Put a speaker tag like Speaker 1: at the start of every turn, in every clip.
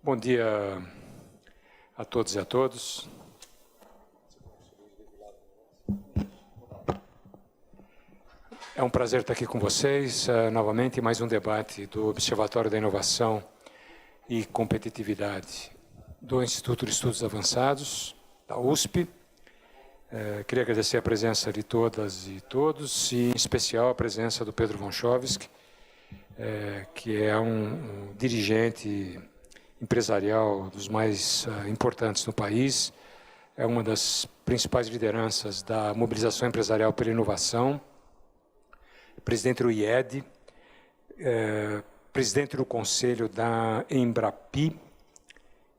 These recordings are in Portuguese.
Speaker 1: Bom dia a todos e a todos. É um prazer estar aqui com vocês, novamente, em mais um debate do Observatório da Inovação e Competitividade do Instituto de Estudos Avançados, da USP. Queria agradecer a presença de todas e todos, e em especial a presença do Pedro Wąchowski, que é um dirigente empresarial dos mais importantes no país, é uma das principais lideranças da mobilização empresarial pela inovação, presidente do IED, presidente do conselho da Embrapi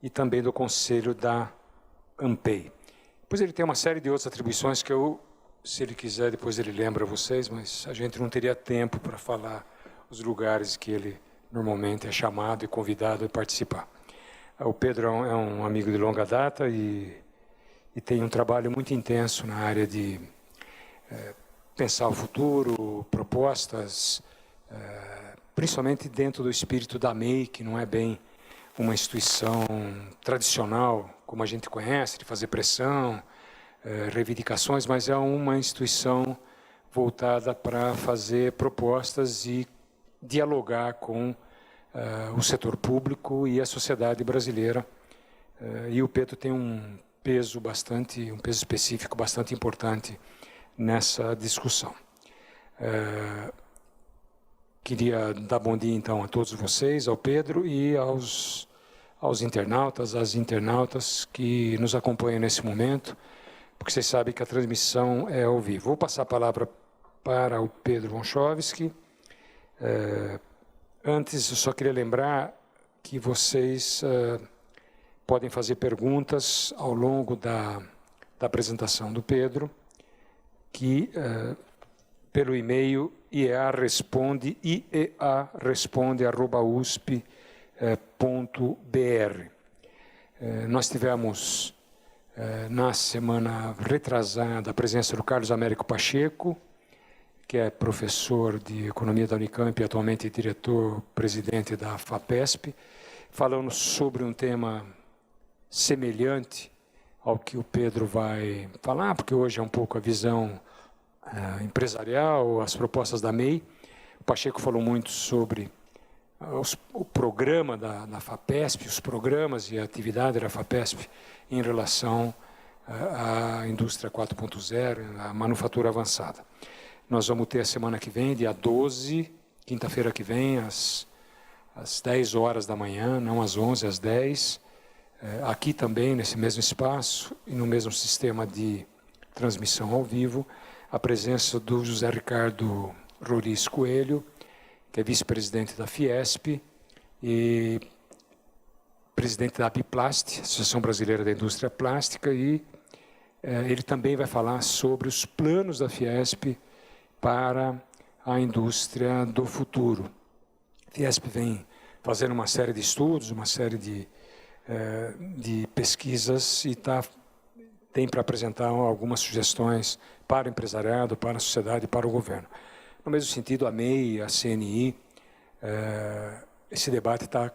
Speaker 1: e também do conselho da ANPEI. Depois ele tem uma série de outras atribuições que eu, se ele quiser, depois ele lembra a vocês, mas a gente não teria tempo para falar os lugares que ele normalmente é chamado e convidado a participar. O Pedro é um amigo de longa data e tem um trabalho muito intenso na área de pensar o futuro, propostas, principalmente dentro do espírito da MEI, que não é bem uma instituição tradicional, como a gente conhece, de fazer pressão, reivindicações, mas é uma instituição voltada para fazer propostas e dialogar com o setor público e a sociedade brasileira. E o Pedro tem um peso específico bastante importante nessa discussão. Queria dar bom dia, então, a todos vocês, ao Pedro e aos internautas, às internautas que nos acompanham nesse momento, porque vocês sabem que a transmissão é ao vivo. Vou passar a palavra para o Pedro Wąchowski. Antes, eu só queria lembrar que vocês podem fazer perguntas ao longo da apresentação do Pedro, que pelo e-mail iearesponde@usp.br. Nós tivemos, na semana retrasada, a presença do Carlos Américo Pacheco, que é professor de Economia da Unicamp e atualmente diretor-presidente da FAPESP, falando sobre um tema semelhante ao que o Pedro vai falar, porque hoje é um pouco a visão empresarial, as propostas da MEI. O Pacheco falou muito sobre o programa da FAPESP, os programas e a atividade da FAPESP em relação à indústria 4.0, à manufatura avançada. Nós vamos ter a semana que vem, dia 12, quinta-feira que vem, às 10 horas da manhã, não às 11, às 10, aqui também, nesse mesmo espaço e no mesmo sistema de transmissão ao vivo, a presença do José Ricardo Roriz Coelho, que é vice-presidente da Fiesp e presidente da Biplast, Associação Brasileira da Indústria Plástica, e ele também vai falar sobre os planos da Fiesp para a indústria do futuro. A Fiesp vem fazendo uma série de estudos, uma série de pesquisas e tem para apresentar algumas sugestões para o empresariado, para a sociedade e para o governo. No mesmo sentido, a MEI, a CNI, esse debate está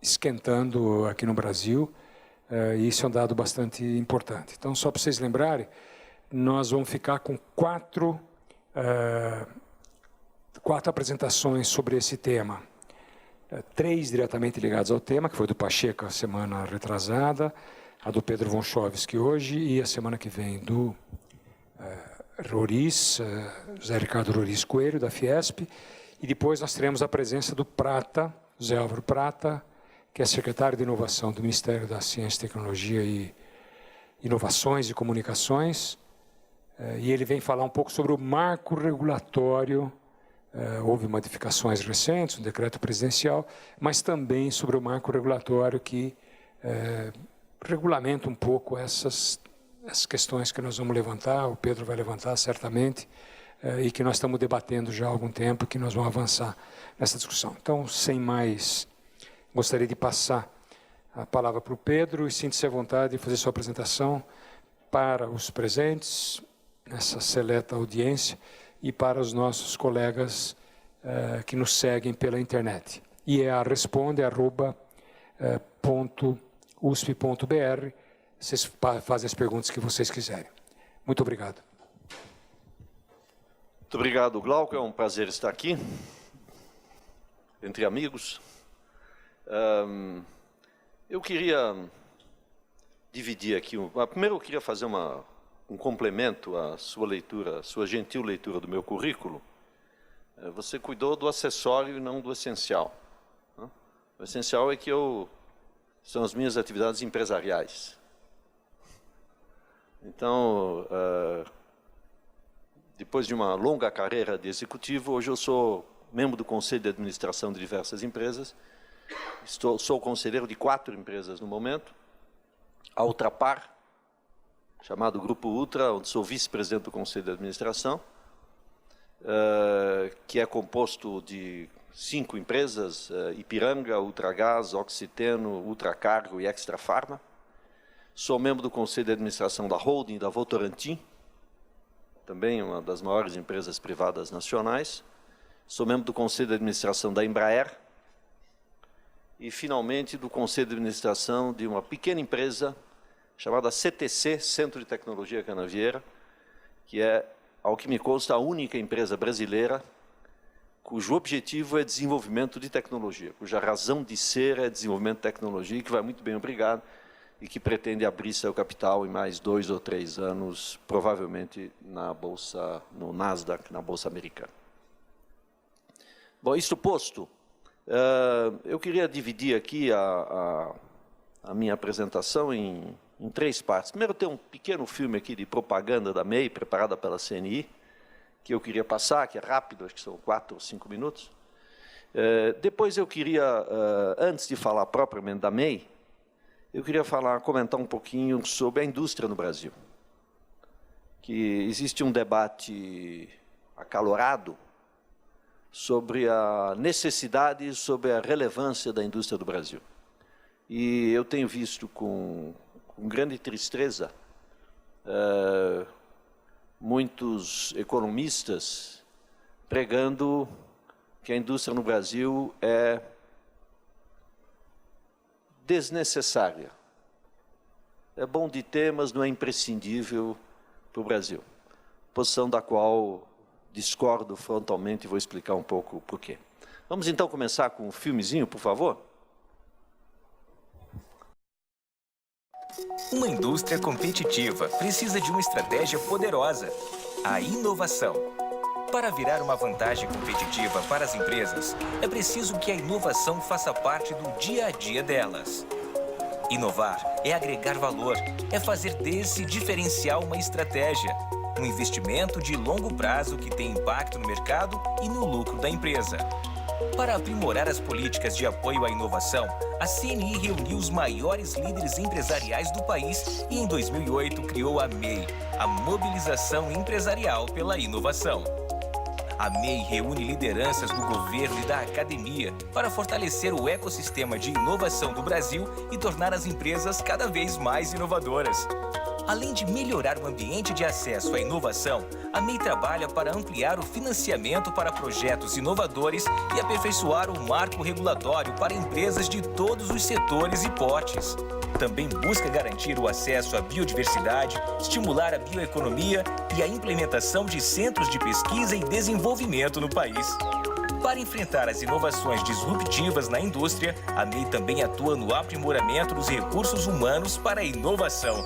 Speaker 1: esquentando aqui no Brasil, e isso é um dado bastante importante. Então, só para vocês lembrarem, nós vamos ficar com quatro apresentações sobre esse tema. 3 diretamente ligadas ao tema, que foi do Pacheco a semana retrasada, a do Pedro Wąchowski hoje e a semana que vem do Roriz, José Ricardo Roriz Coelho, da Fiesp, e depois nós teremos a presença do Prata, José Álvaro Prata, que é secretário de Inovação do Ministério da Ciência, Tecnologia e Inovações e Comunicações, e ele vem falar um pouco sobre o marco regulatório. Houve modificações recentes, um decreto presidencial, mas também sobre o marco regulatório que regulamenta um pouco essas questões que nós vamos levantar, o Pedro vai levantar certamente, e que nós estamos debatendo já há algum tempo e que nós vamos avançar nessa discussão. Então, sem mais, gostaria de passar a palavra para o Pedro e sinta-se à vontade de fazer sua apresentação para os presentes, nessa seleta audiência, e para os nossos colegas que nos seguem pela internet. iearesponde@ Vocês fazem as perguntas que vocês quiserem. Muito obrigado.
Speaker 2: Muito obrigado, Glauco. É um prazer estar aqui, entre amigos. Eu queria dividir aqui. Primeiro, eu queria fazer um complemento à sua leitura, à sua gentil leitura do meu currículo. Você cuidou do acessório e não do essencial. O essencial é que são as minhas atividades empresariais. Então, depois de uma longa carreira de executivo, hoje eu sou membro do Conselho de Administração de diversas empresas. Sou conselheiro de 4 empresas no momento. A Ultrapar, chamado Grupo Ultra, onde sou vice-presidente do Conselho de Administração, que é composto de 5 empresas, Ipiranga, Ultragás, Oxiteno, Ultracargo e Extra Farma. Sou membro do Conselho de Administração da Holding da Votorantim, também uma das maiores empresas privadas nacionais. Sou membro do Conselho de Administração da Embraer e, finalmente, do Conselho de Administração de uma pequena empresa chamada CTC, Centro de Tecnologia Canavieira, que é, ao que me consta, a única empresa brasileira cujo objetivo é desenvolvimento de tecnologia, cuja razão de ser é desenvolvimento de tecnologia, que vai muito bem, obrigado, e que pretende abrir seu capital em mais 2 ou 3 anos, provavelmente na Bolsa, no Nasdaq, na Bolsa Americana. Bom, isto posto, eu queria dividir aqui a minha apresentação em 3 partes. Primeiro, tem um pequeno filme aqui de propaganda da MEI, preparada pela CNI, que eu queria passar, que é rápido, acho que são 4 ou 5 minutos. Depois eu queria, antes de falar propriamente da MEI, eu queria comentar um pouquinho sobre a indústria no Brasil. Que existe um debate acalorado sobre a necessidade e sobre a relevância da indústria do Brasil. E eu tenho visto com grande tristeza muitos economistas pregando que a indústria no Brasil é desnecessária. É bom de ter, mas não é imprescindível para o Brasil. Posição da qual discordo frontalmente e vou explicar um pouco por quê. Vamos então começar com um filmezinho, por favor?
Speaker 3: Uma indústria competitiva precisa de uma estratégia poderosa, a inovação. Para virar uma vantagem competitiva para as empresas, é preciso que a inovação faça parte do dia a dia delas. Inovar é agregar valor, é fazer desse diferencial uma estratégia, um investimento de longo prazo que tem impacto no mercado e no lucro da empresa. Para aprimorar as políticas de apoio à inovação, a CNI reuniu os maiores líderes empresariais do país e, em 2008, criou a MEI, a Mobilização Empresarial pela Inovação. A MEI reúne lideranças do governo e da academia para fortalecer o ecossistema de inovação do Brasil e tornar as empresas cada vez mais inovadoras. Além de melhorar o ambiente de acesso à inovação, a MEI trabalha para ampliar o financiamento para projetos inovadores e aperfeiçoar o marco regulatório para empresas de todos os setores e portes. Também busca garantir o acesso à biodiversidade, estimular a bioeconomia e a implementação de centros de pesquisa e desenvolvimento no país. Para enfrentar as inovações disruptivas na indústria, a MEI também atua no aprimoramento dos recursos humanos para a inovação.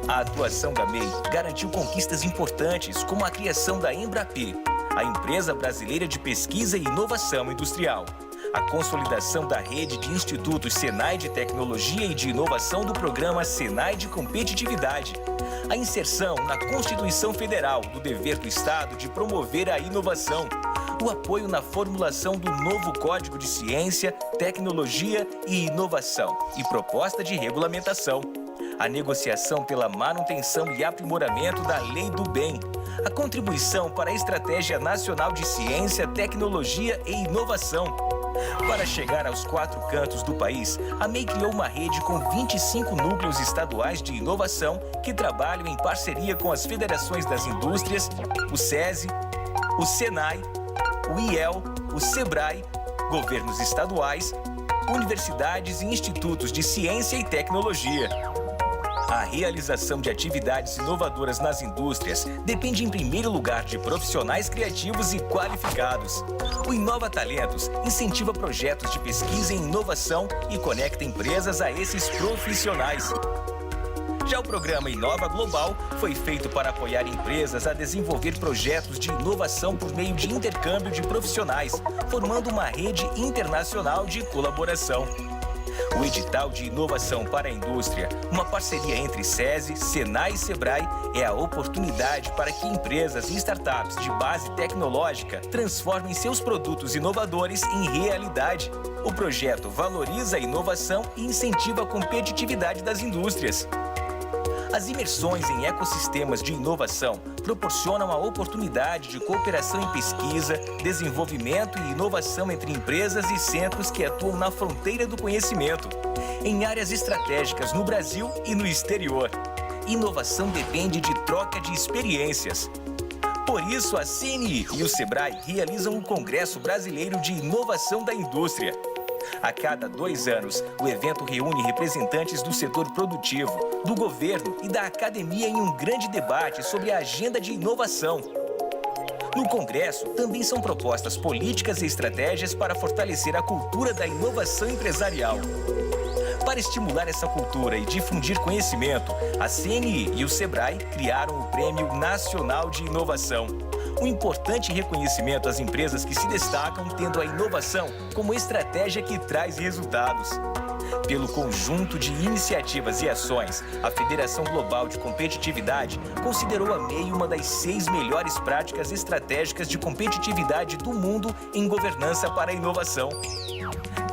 Speaker 3: A atuação da MEI garantiu conquistas importantes, como a criação da Embrap, a Empresa Brasileira de Pesquisa e Inovação Industrial, a consolidação da rede de institutos Senai de Tecnologia e de Inovação do programa Senai de Competitividade, a inserção na Constituição Federal do dever do Estado de promover a inovação, o apoio na formulação do novo Código de Ciência, Tecnologia e Inovação e proposta de regulamentação, a negociação pela manutenção e aprimoramento da Lei do Bem, a contribuição para a Estratégia Nacional de Ciência, Tecnologia e Inovação. Para chegar aos 4 cantos do país, a MEI criou uma rede com 25 núcleos estaduais de inovação que trabalham em parceria com as federações das indústrias, o SESI, o SENAI, o IEL, o SEBRAE, governos estaduais, universidades e institutos de ciência e tecnologia. A realização de atividades inovadoras nas indústrias depende, em primeiro lugar, de profissionais criativos e qualificados. O Inova Talentos incentiva projetos de pesquisa em inovação e conecta empresas a esses profissionais. Já o programa Inova Global foi feito para apoiar empresas a desenvolver projetos de inovação por meio de intercâmbio de profissionais, formando uma rede internacional de colaboração. O edital de inovação para a indústria, uma parceria entre SESI, Senai e Sebrae, é a oportunidade para que empresas e startups de base tecnológica transformem seus produtos inovadores em realidade. O projeto valoriza a inovação e incentiva a competitividade das indústrias. As imersões em ecossistemas de inovação proporcionam a oportunidade de cooperação em pesquisa, desenvolvimento e inovação entre empresas e centros que atuam na fronteira do conhecimento, em áreas estratégicas no Brasil e no exterior. Inovação depende de troca de experiências. Por isso, a CNI e o Sebrae realizam o Congresso Brasileiro de Inovação da Indústria. A cada 2 anos, o evento reúne representantes do setor produtivo, do governo e da academia em um grande debate sobre a agenda de inovação. No Congresso, também são propostas políticas e estratégias para fortalecer a cultura da inovação empresarial. Para estimular essa cultura e difundir conhecimento, a CNI e o Sebrae criaram o Prêmio Nacional de Inovação. Um importante reconhecimento às empresas que se destacam tendo a inovação como estratégia que traz resultados. Pelo conjunto de iniciativas e ações, a Federação Global de Competitividade considerou a MEI uma das 6 melhores práticas estratégicas de competitividade do mundo em governança para a inovação.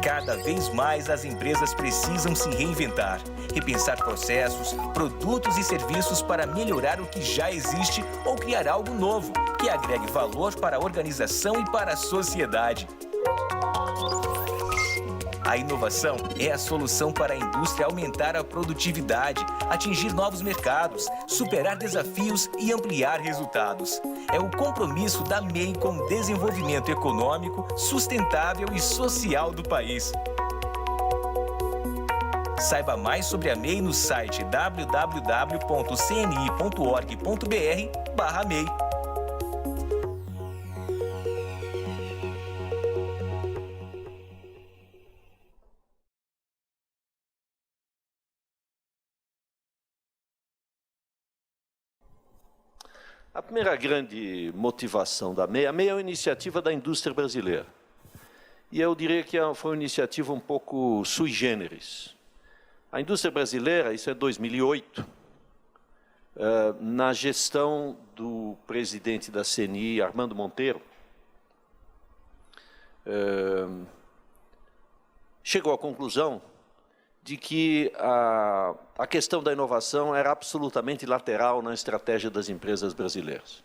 Speaker 3: Cada vez mais as empresas precisam se reinventar, repensar processos, produtos e serviços para melhorar o que já existe ou criar algo novo, que agregue valor para a organização e para a sociedade. A inovação é a solução para a indústria aumentar a produtividade, atingir novos mercados, superar desafios e ampliar resultados. É o compromisso da MEI com o desenvolvimento econômico, sustentável e social do país. Saiba mais sobre a MEI no site www.cni.org.br/MEI.
Speaker 2: A primeira grande motivação da MEI, a MEI é uma iniciativa da indústria brasileira. E eu diria que foi uma iniciativa um pouco sui generis. A indústria brasileira, isso é 2008, na gestão do presidente da CNI, Armando Monteiro, chegou à conclusão de que a questão da inovação era absolutamente lateral na estratégia das empresas brasileiras.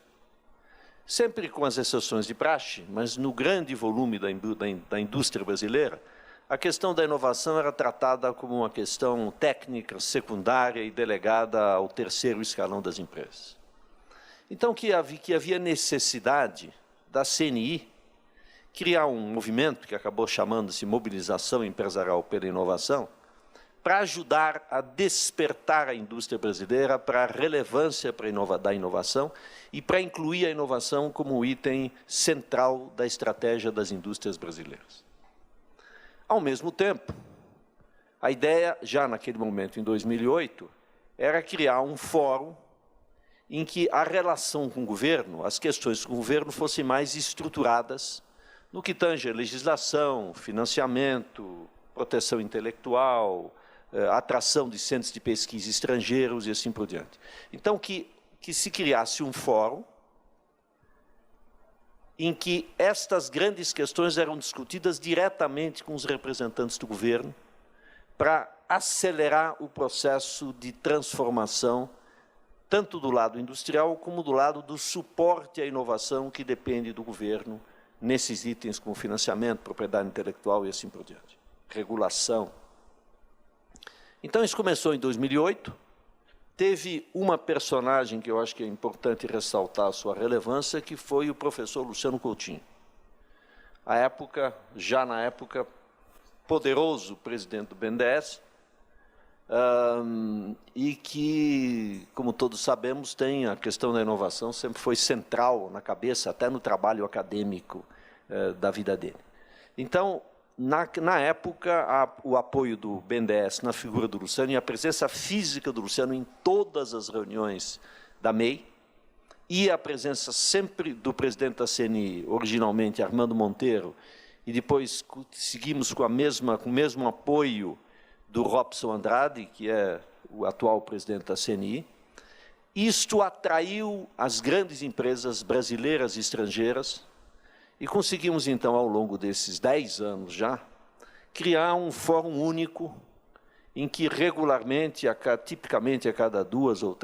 Speaker 2: Sempre com as exceções de praxe, mas no grande volume da indústria brasileira, a questão da inovação era tratada como uma questão técnica, secundária e delegada ao terceiro escalão das empresas. Então, que havia necessidade da CNI criar um movimento que acabou chamando-se Mobilização Empresarial pela Inovação, para ajudar a despertar a indústria brasileira para a relevância da inovação e para incluir a inovação como item central da estratégia das indústrias brasileiras. Ao mesmo tempo, a ideia, já naquele momento, em 2008, era criar um fórum em que a relação com o governo, as questões com o governo fossem mais estruturadas no que tange a legislação, financiamento, proteção intelectual, atração de centros de pesquisa estrangeiros e assim por diante. Então, que se criasse um fórum em que estas grandes questões eram discutidas diretamente com os representantes do governo para acelerar o processo de transformação, tanto do lado industrial como do lado do suporte à inovação que depende do governo nesses itens como financiamento, propriedade intelectual e assim por diante, regulação. Então, isso começou em 2008, teve uma personagem que eu acho que é importante ressaltar a sua relevância, que foi o professor Luciano Coutinho. Já na época, poderoso presidente do BNDES, e que, como todos sabemos, tem a questão da inovação, sempre foi central na cabeça, até no trabalho acadêmico da vida dele. Então, na época, o apoio do BNDES na figura do Luciano e a presença física do Luciano em todas as reuniões da MEI, e a presença sempre do presidente da CNI, originalmente Armando Monteiro, e depois seguimos com o mesmo apoio do Robson Andrade, que é o atual presidente da CNI. Isto atraiu as grandes empresas brasileiras e estrangeiras, e conseguimos, então, ao longo desses 10 anos já, criar um fórum único em que regularmente, tipicamente a cada 2 ou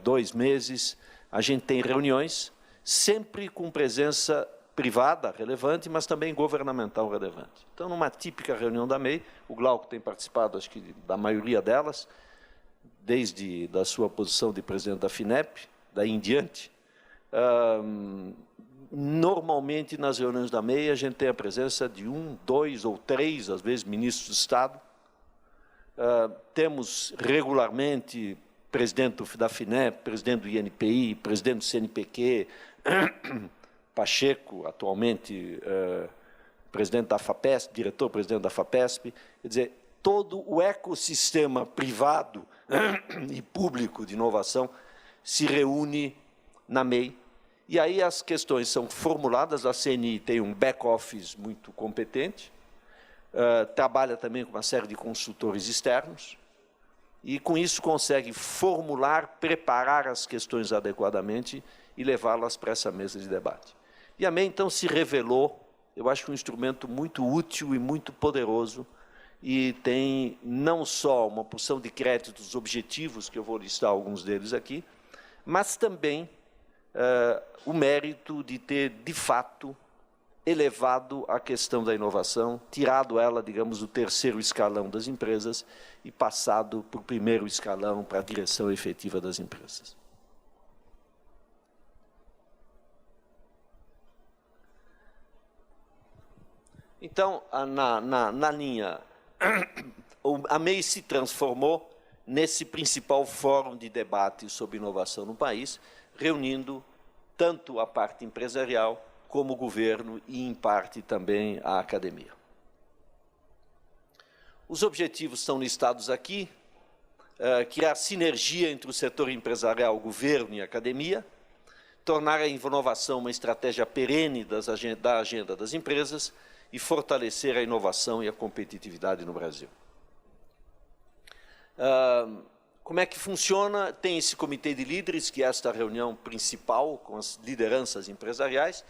Speaker 2: 2 meses, a gente tem reuniões, sempre com presença privada relevante, mas também governamental relevante. Então, numa típica reunião da MEI, o Glauco tem participado, acho que, da maioria delas, desde a sua posição de presidente da FINEP, daí em diante. Normalmente, nas reuniões da MEI, a gente tem a presença de 1, 2 ou 3, às vezes, ministros de Estado. Temos regularmente presidente da FINEP, presidente do INPI, presidente do CNPq, Pacheco, atualmente presidente da FAPESP, diretor-presidente da FAPESP. Quer dizer, todo o ecossistema privado e público de inovação se reúne na MEI. E aí as questões são formuladas, a CNI tem um back-office muito competente, trabalha também com uma série de consultores externos, e, com isso, consegue formular, preparar as questões adequadamente e levá-las para essa mesa de debate. E a MEI, então, se revelou, eu acho, um instrumento muito útil e muito poderoso, e tem não só uma porção de créditos objetivos, que eu vou listar alguns deles aqui, mas também o mérito de ter, de fato, elevado a questão da inovação, tirado ela, digamos, do terceiro escalão das empresas e passado para o primeiro escalão, para a direção efetiva das empresas. Então, na linha, a MEI se transformou nesse principal fórum de debate sobre inovação no país, reunindo tanto a parte empresarial como o governo e, em parte, também a academia. Os objetivos estão listados aqui: criar sinergia entre o setor empresarial, o governo e a academia, tornar a inovação uma estratégia perene da agenda das empresas e fortalecer a inovação e a competitividade no Brasil. Como é que funciona? Tem esse comitê de líderes, que é esta reunião principal com as lideranças empresariais.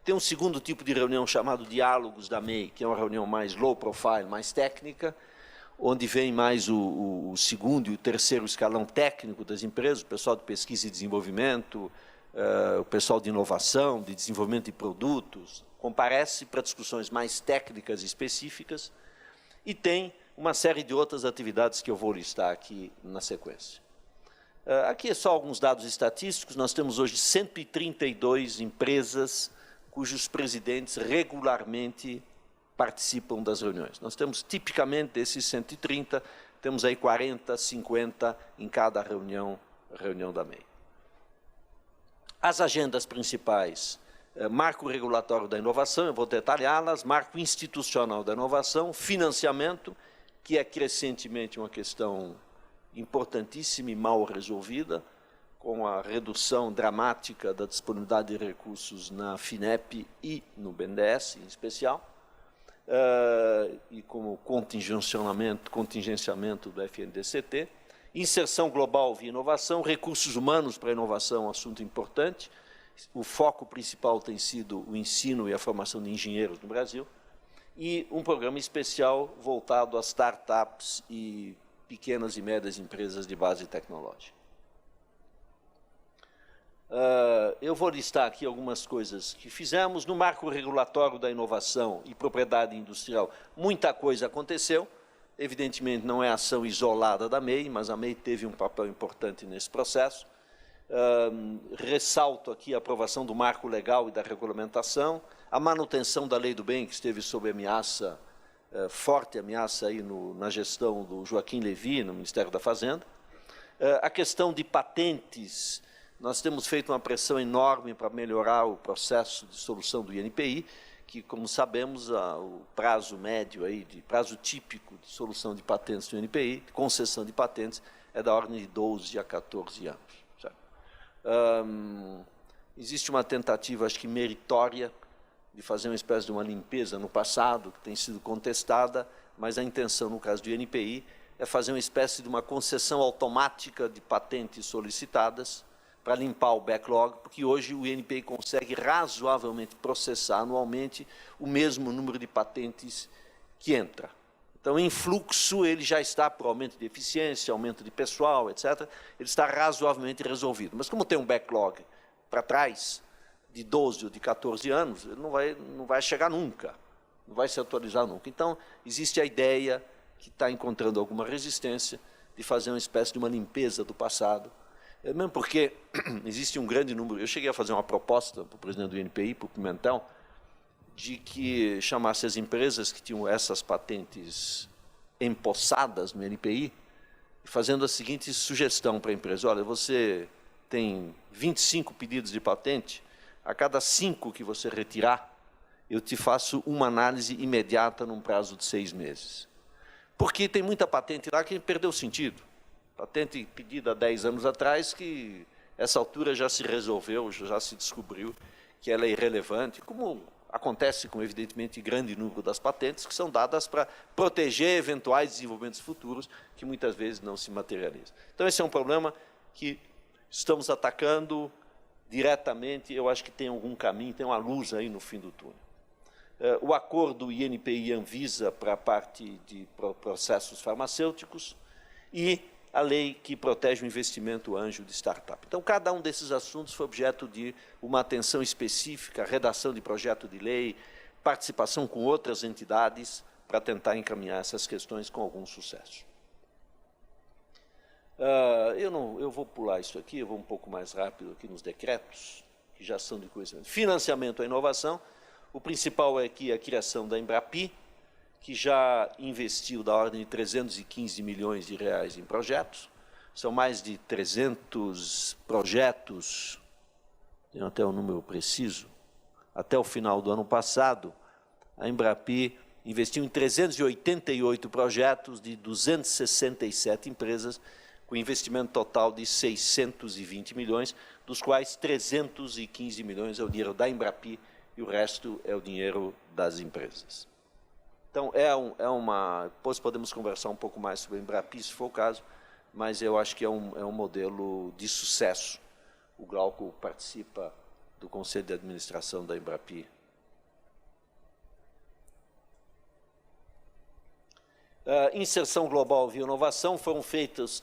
Speaker 2: Tem um segundo tipo de reunião chamado Diálogos da MEI, que é uma reunião mais low profile, mais técnica, onde vem mais o segundo e o terceiro escalão técnico das empresas, o pessoal de pesquisa e desenvolvimento, o pessoal de inovação, de desenvolvimento de produtos, comparece para discussões mais técnicas e específicas, e tem uma série de outras atividades que eu vou listar aqui na sequência. Aqui é só alguns dados estatísticos. Nós temos hoje 132 empresas cujos presidentes regularmente participam das reuniões. Nós temos, tipicamente, desses 130, temos aí 40, 50 em cada reunião da MEI. As agendas principais: marco regulatório da inovação, eu vou detalhá-las, marco institucional da inovação, financiamento, que é crescentemente uma questão importantíssima e mal resolvida, com a redução dramática da disponibilidade de recursos na FINEP e no BNDES, em especial, e como contingenciamento do FNDCT, inserção global via inovação, recursos humanos para a inovação, assunto importante. O foco principal tem sido o ensino e a formação de engenheiros no Brasil, e um programa especial voltado a startups e pequenas e médias empresas de base tecnológica. Eu vou listar aqui algumas coisas que fizemos. No marco regulatório da inovação e propriedade industrial, muita coisa aconteceu. Evidentemente, não é ação isolada da MEI, mas a MEI teve um papel importante nesse processo. Ressalto aqui a aprovação do marco legal e da regulamentação, a manutenção da lei do bem, que esteve sob ameaça forte ameaça aí na gestão do Joaquim Levy, no Ministério da Fazenda. A questão de patentes, nós temos feito uma pressão enorme para melhorar o processo de solução do INPI, que, como sabemos, o prazo médio, prazo típico de solução de patentes do INPI, de concessão de patentes, é da ordem de 12 a 14 anos. Existe uma tentativa, acho que meritória, de fazer uma espécie de uma limpeza no passado, que tem sido contestada, mas a intenção, no caso do INPI, é fazer uma espécie de uma concessão automática de patentes solicitadas para limpar o backlog, porque hoje o INPI consegue razoavelmente processar anualmente o mesmo número de patentes que entra. Então, em fluxo, ele já está, por aumento de eficiência, aumento de pessoal, etc., ele está razoavelmente resolvido. Mas como tem um backlog para trás, de 12 ou de 14 anos, ele não vai chegar nunca, não vai se atualizar nunca. Então, existe a ideia, que está encontrando alguma resistência, de fazer uma espécie de uma limpeza do passado, mesmo porque existe um grande número. Eu cheguei a fazer uma proposta para o presidente do INPI, para o Pimentel, de que chamasse as empresas que tinham essas patentes empossadas no INPI, fazendo a seguinte sugestão para a empresa: olha, você tem 25 pedidos de patente, a cada 5 que você retirar, eu te faço uma análise imediata num prazo de 6 meses. Porque tem muita patente lá que perdeu o sentido. Patente pedida há 10 anos atrás, que essa altura já se resolveu, já se descobriu que ela é irrelevante, como acontece com, evidentemente, grande número das patentes, que são dadas para proteger eventuais desenvolvimentos futuros, que muitas vezes não se materializam. Então, esse é um problema que estamos atacando diretamente. Eu acho que tem algum caminho, tem uma luz aí no fim do túnel. O acordo INPI-Anvisa para a parte de processos farmacêuticos e a lei que protege o investimento anjo de startup. Então, cada um desses assuntos foi objeto de uma atenção específica, redação de projeto de lei, participação com outras entidades para tentar encaminhar essas questões com algum sucesso. Eu vou pular isso aqui, eu vou um pouco mais rápido aqui nos decretos, que já são de conhecimento. Financiamento à inovação. O principal é aqui a criação da Embrapi, que já investiu da ordem de 315 milhões de reais em projetos. São mais de 300 projetos, tenho até o número preciso. Até o final do ano passado, a Embrapi investiu em 388 projetos de 267 empresas, com investimento total de 620 milhões, dos quais 315 milhões é o dinheiro da Embrapi e o resto é o dinheiro das empresas. Então, depois podemos conversar um pouco mais sobre a Embrapi, se for o caso, mas eu acho que é um modelo de sucesso. O Glauco participa do Conselho de Administração da Embrapi. Inserção global via inovação, foram feitas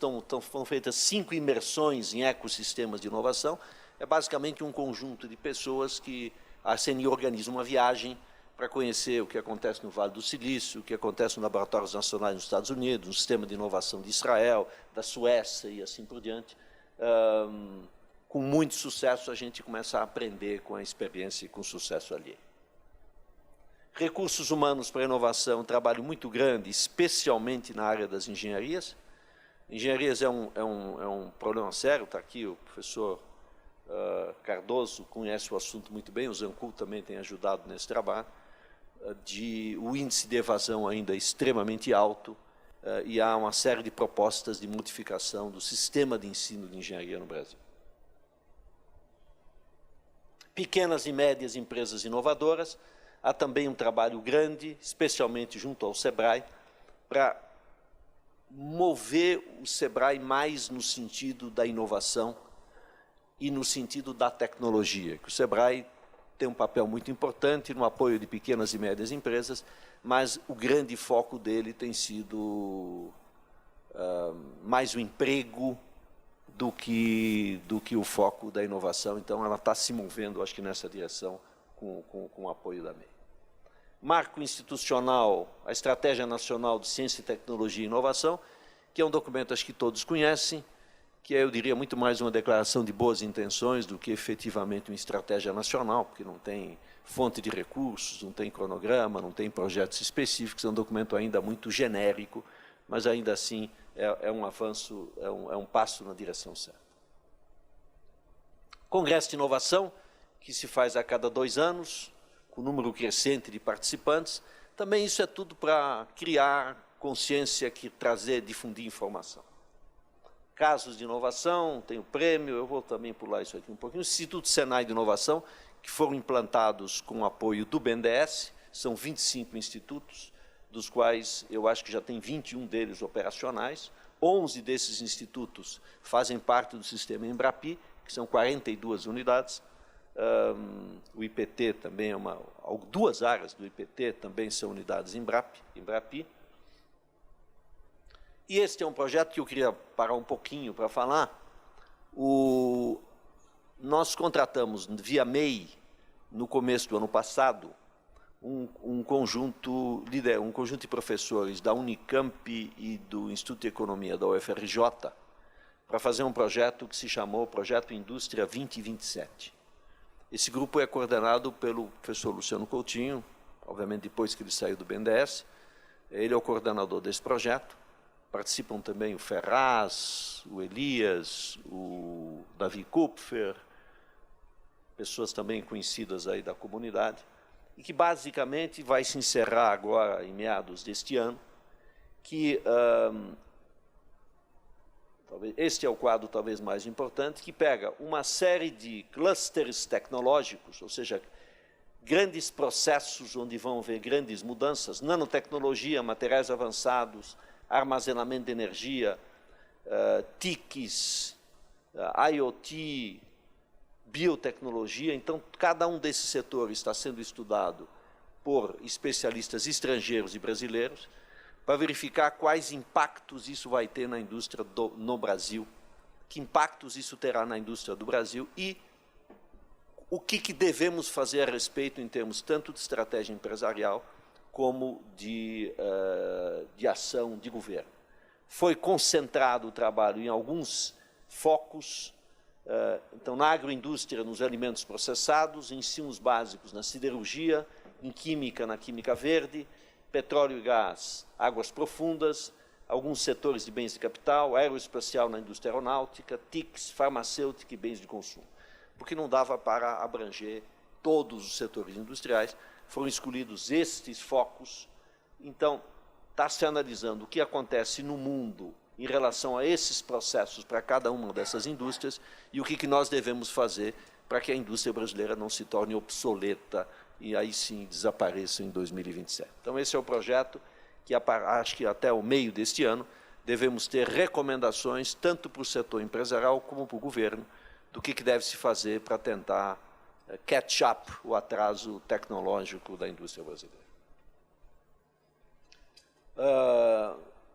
Speaker 2: 5 imersões em ecossistemas de inovação. É basicamente um conjunto de pessoas que a CNI organiza uma viagem para conhecer o que acontece no Vale do Silício, o que acontece nos laboratórios nacionais nos Estados Unidos, no sistema de inovação de Israel, da Suécia e assim por diante. Com muito sucesso, a gente começa a aprender com a experiência e com o sucesso alheio. Recursos humanos para inovação, um trabalho muito grande, especialmente na área das engenharias. Engenharias é um problema sério, está aqui o professor Cardoso conhece o assunto muito bem, o Zancul também tem ajudado nesse trabalho, o índice de evasão ainda é extremamente alto, e há uma série de propostas de modificação do sistema de ensino de engenharia no Brasil. Pequenas e médias empresas inovadoras, há também um trabalho grande, especialmente junto ao SEBRAE, para mover o SEBRAE mais no sentido da inovação e no sentido da tecnologia, que o SEBRAE tem um papel muito importante no apoio de pequenas e médias empresas, mas o grande foco dele tem sido mais o emprego do que o foco da inovação. Então, ela está se movendo, acho que nessa direção, com o apoio da MEI. Marco institucional, a Estratégia Nacional de Ciência, Tecnologia e Inovação, que é um documento, acho que todos conhecem, que é, eu diria, muito mais uma declaração de boas intenções do que efetivamente uma estratégia nacional, porque não tem fonte de recursos, não tem cronograma, não tem projetos específicos, é um documento ainda muito genérico, mas ainda assim é um avanço, é um passo na direção certa. Congresso de Inovação, que se faz a cada 2 anos, com número crescente de participantes. Também isso é tudo para criar consciência, trazer, difundir informação. Casos de inovação, tem o prêmio, eu vou também pular isso aqui um pouquinho. O Instituto Senai de Inovação, que foram implantados com o apoio do BNDES, são 25 institutos, dos quais eu acho que já tem 21 deles operacionais. 11 desses institutos fazem parte do sistema Embrapi, que são 42 unidades. O IPT também é 2 áreas do IPT também são unidades Embrapi. E este é um projeto que eu queria parar um pouquinho para falar. Nós contratamos via MEI, no começo do ano passado, um conjunto de professores da Unicamp e do Instituto de Economia da UFRJ para fazer um projeto que se chamou Projeto Indústria 2027. Esse grupo é coordenado pelo professor Luciano Coutinho, obviamente depois que ele saiu do BNDES. Ele é o coordenador desse projeto. Participam também o Ferraz, o Elias, o Davi Kupfer, pessoas também conhecidas aí da comunidade, e que basicamente vai se encerrar agora em meados deste ano, que este é o quadro talvez mais importante, que pega uma série de clusters tecnológicos, ou seja, grandes processos onde vão haver grandes mudanças, nanotecnologia, materiais avançados, armazenamento de energia, TICs, IoT, biotecnologia. Então, cada um desses setores está sendo estudado por especialistas estrangeiros e brasileiros para verificar quais impactos isso vai ter na indústria no Brasil, que impactos isso terá na indústria do Brasil e o que devemos fazer a respeito em termos tanto de estratégia empresarial como de ação de governo. Foi concentrado o trabalho em alguns focos, então, na agroindústria, nos alimentos processados, em insumos básicos, na siderurgia, em química, na química verde, petróleo e gás, águas profundas, alguns setores de bens de capital, aeroespacial na indústria aeronáutica, TICs, farmacêutica e bens de consumo. Porque não dava para abranger todos os setores industriais, foram escolhidos estes focos. Então, está se analisando o que acontece no mundo em relação a esses processos para cada uma dessas indústrias e o que nós devemos fazer para que a indústria brasileira não se torne obsoleta e aí sim desapareça em 2027. Então, esse é o projeto que acho que até o meio deste ano devemos ter recomendações tanto para o setor empresarial como para o governo do que deve se fazer para tentar catch up o atraso tecnológico da indústria brasileira.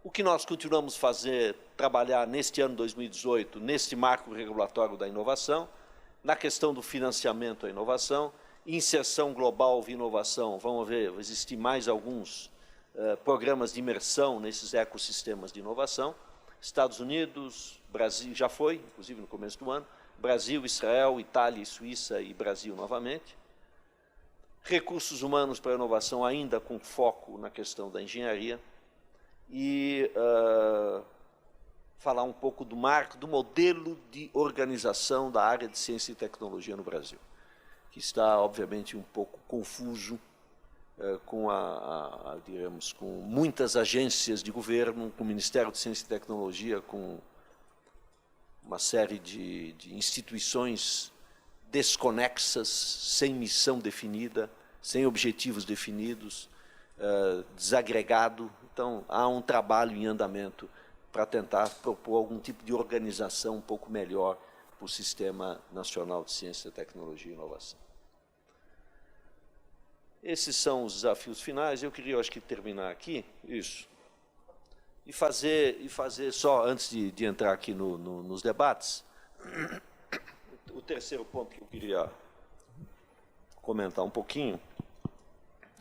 Speaker 2: O que nós continuamos trabalhar neste ano 2018, neste marco regulatório da inovação, na questão do financiamento à inovação, inserção global via inovação, vai existir mais alguns programas de imersão nesses ecossistemas de inovação. Estados Unidos, Brasil, já foi, inclusive no começo do ano, Brasil, Israel, Itália, Suíça e Brasil novamente. Recursos humanos para a inovação ainda com foco na questão da engenharia. E falar um pouco do modelo de organização da área de ciência e tecnologia no Brasil, que está, obviamente, um pouco confuso, digamos, com muitas agências de governo, com o Ministério de Ciência e Tecnologia, com uma série de instituições desconexas, sem missão definida, sem objetivos definidos, desagregado. Então, há um trabalho em andamento para tentar propor algum tipo de organização um pouco melhor para o Sistema Nacional de Ciência, Tecnologia e Inovação. Esses são os desafios finais. Eu queria, acho que, terminar aqui, isso, e fazer só, antes de entrar aqui nos debates, o terceiro ponto que eu queria comentar um pouquinho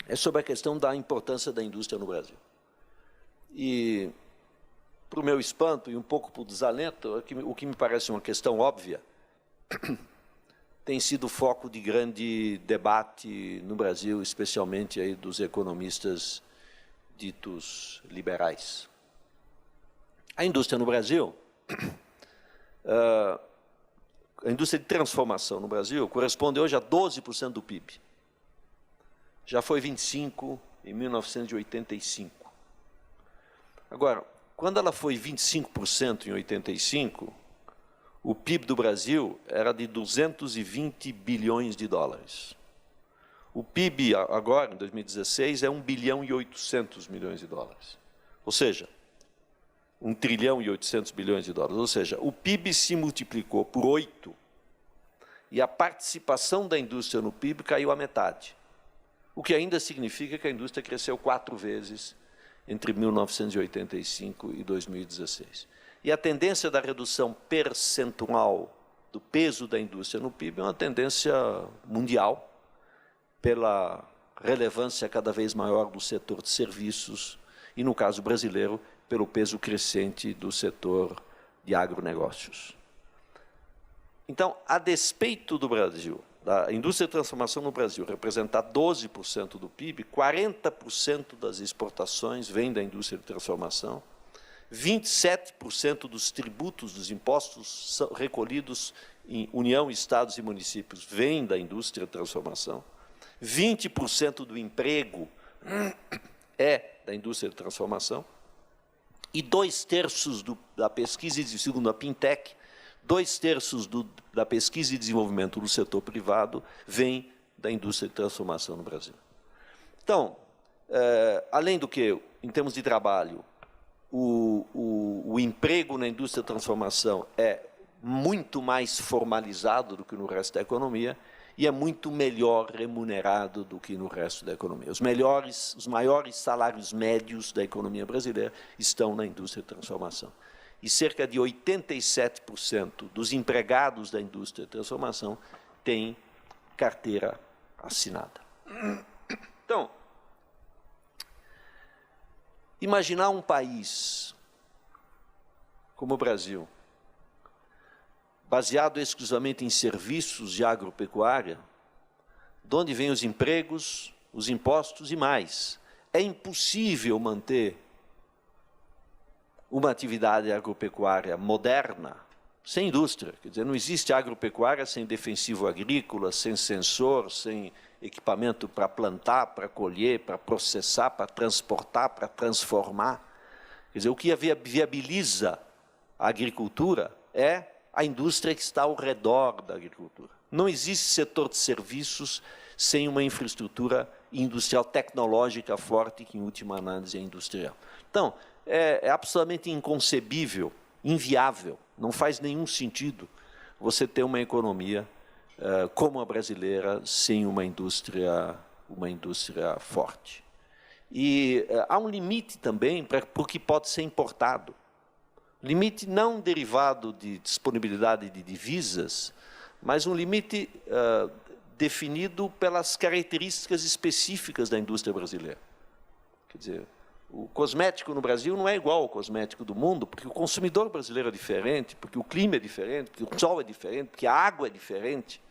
Speaker 2: é sobre a questão da importância da indústria no Brasil. E, para o meu espanto e um pouco para o desalento, o que me parece uma questão óbvia, tem sido foco de grande debate no Brasil, especialmente aí dos economistas ditos liberais. A indústria no Brasil, a indústria de transformação no Brasil corresponde hoje a 12% do PIB. Já foi 25% em 1985. Agora, quando ela foi 25% em 85, o PIB do Brasil era de 220 bilhões de dólares. O PIB agora, em 2016, é 1 bilhão e 800 milhões de dólares. Ou seja, 1 trilhão e 800 bilhões de dólares. Ou seja, o PIB se multiplicou por 8 e a participação da indústria no PIB caiu à metade. O que ainda significa que a indústria cresceu 4 vezes entre 1985 e 2016. E a tendência da redução percentual do peso da indústria no PIB é uma tendência mundial, pela relevância cada vez maior do setor de serviços e, no caso brasileiro, pelo peso crescente do setor de agronegócios. Então, a despeito do Brasil, da indústria de transformação no Brasil representar 12% do PIB, 40% das exportações vêm da indústria de transformação, 27% dos tributos, dos impostos recolhidos em União, Estados e municípios vêm da indústria de transformação, 20% do emprego é da indústria de transformação, e 2/3 da pesquisa, segundo a Pintec, 2/3 da pesquisa e desenvolvimento do setor privado vem da indústria de transformação no Brasil. Então, além do que, em termos de trabalho, o emprego na indústria de transformação é muito mais formalizado do que no resto da economia e é muito melhor remunerado do que no resto da economia. Os maiores salários médios da economia brasileira estão na indústria de transformação. E cerca de 87% dos empregados da indústria de transformação têm carteira assinada. Então, imaginar um país como o Brasil, baseado exclusivamente em serviços de agropecuária, de onde vêm os empregos, os impostos e mais. É impossível manter uma atividade agropecuária moderna sem indústria. Quer dizer, não existe agropecuária sem defensivo agrícola, sem sensor, sem equipamento para plantar, para colher, para processar, para transportar, para transformar. Quer dizer, o que viabiliza a agricultura é a indústria que está ao redor da agricultura. Não existe setor de serviços sem uma infraestrutura industrial tecnológica forte, que, em última análise, é industrial. Então, é absolutamente inconcebível, inviável, não faz nenhum sentido você ter uma economia como a brasileira sem uma indústria forte. E há um limite também para o que pode ser importado. Limite não derivado de disponibilidade de divisas, mas um limite definido pelas características específicas da indústria brasileira. Quer dizer, o cosmético no Brasil não é igual ao cosmético do mundo, porque o consumidor brasileiro é diferente, porque o clima é diferente, porque o sol é diferente, porque a água é diferente,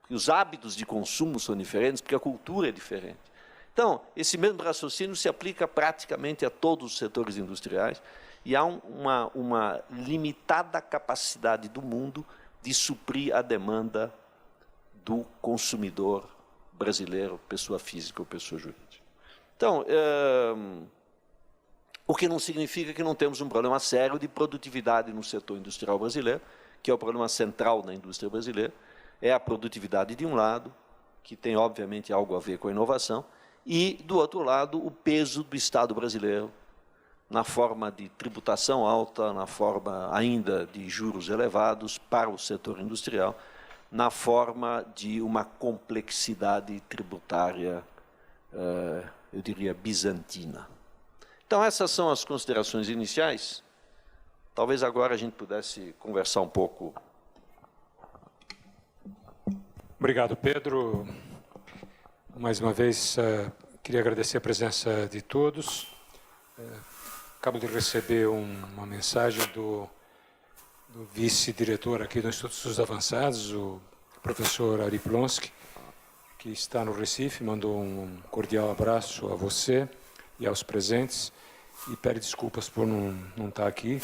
Speaker 2: porque os hábitos de consumo são diferentes, porque a cultura é diferente. Então, esse mesmo raciocínio se aplica praticamente a todos os setores industriais, e há uma limitada capacidade do mundo de suprir a demanda do consumidor brasileiro, pessoa física ou pessoa jurídica. Então, o que não significa que não temos um problema sério de produtividade no setor industrial brasileiro, que é o problema central da indústria brasileira, é a produtividade de um lado, que tem, obviamente, algo a ver com a inovação, e, do outro lado, o peso do Estado brasileiro, na forma de tributação alta, na forma ainda de juros elevados para o setor industrial, na forma de uma complexidade tributária, eu diria, bizantina. Então, essas são as considerações iniciais. Talvez agora a gente pudesse conversar um pouco.
Speaker 1: Obrigado, Pedro. Mais uma vez, queria agradecer a presença de todos. Acabo de receber uma mensagem do vice-diretor aqui do Instituto de Estudos Avançados, o professor Ari Plonsky, que está no Recife, mandou um cordial abraço a você e aos presentes e pede desculpas por não estar aqui.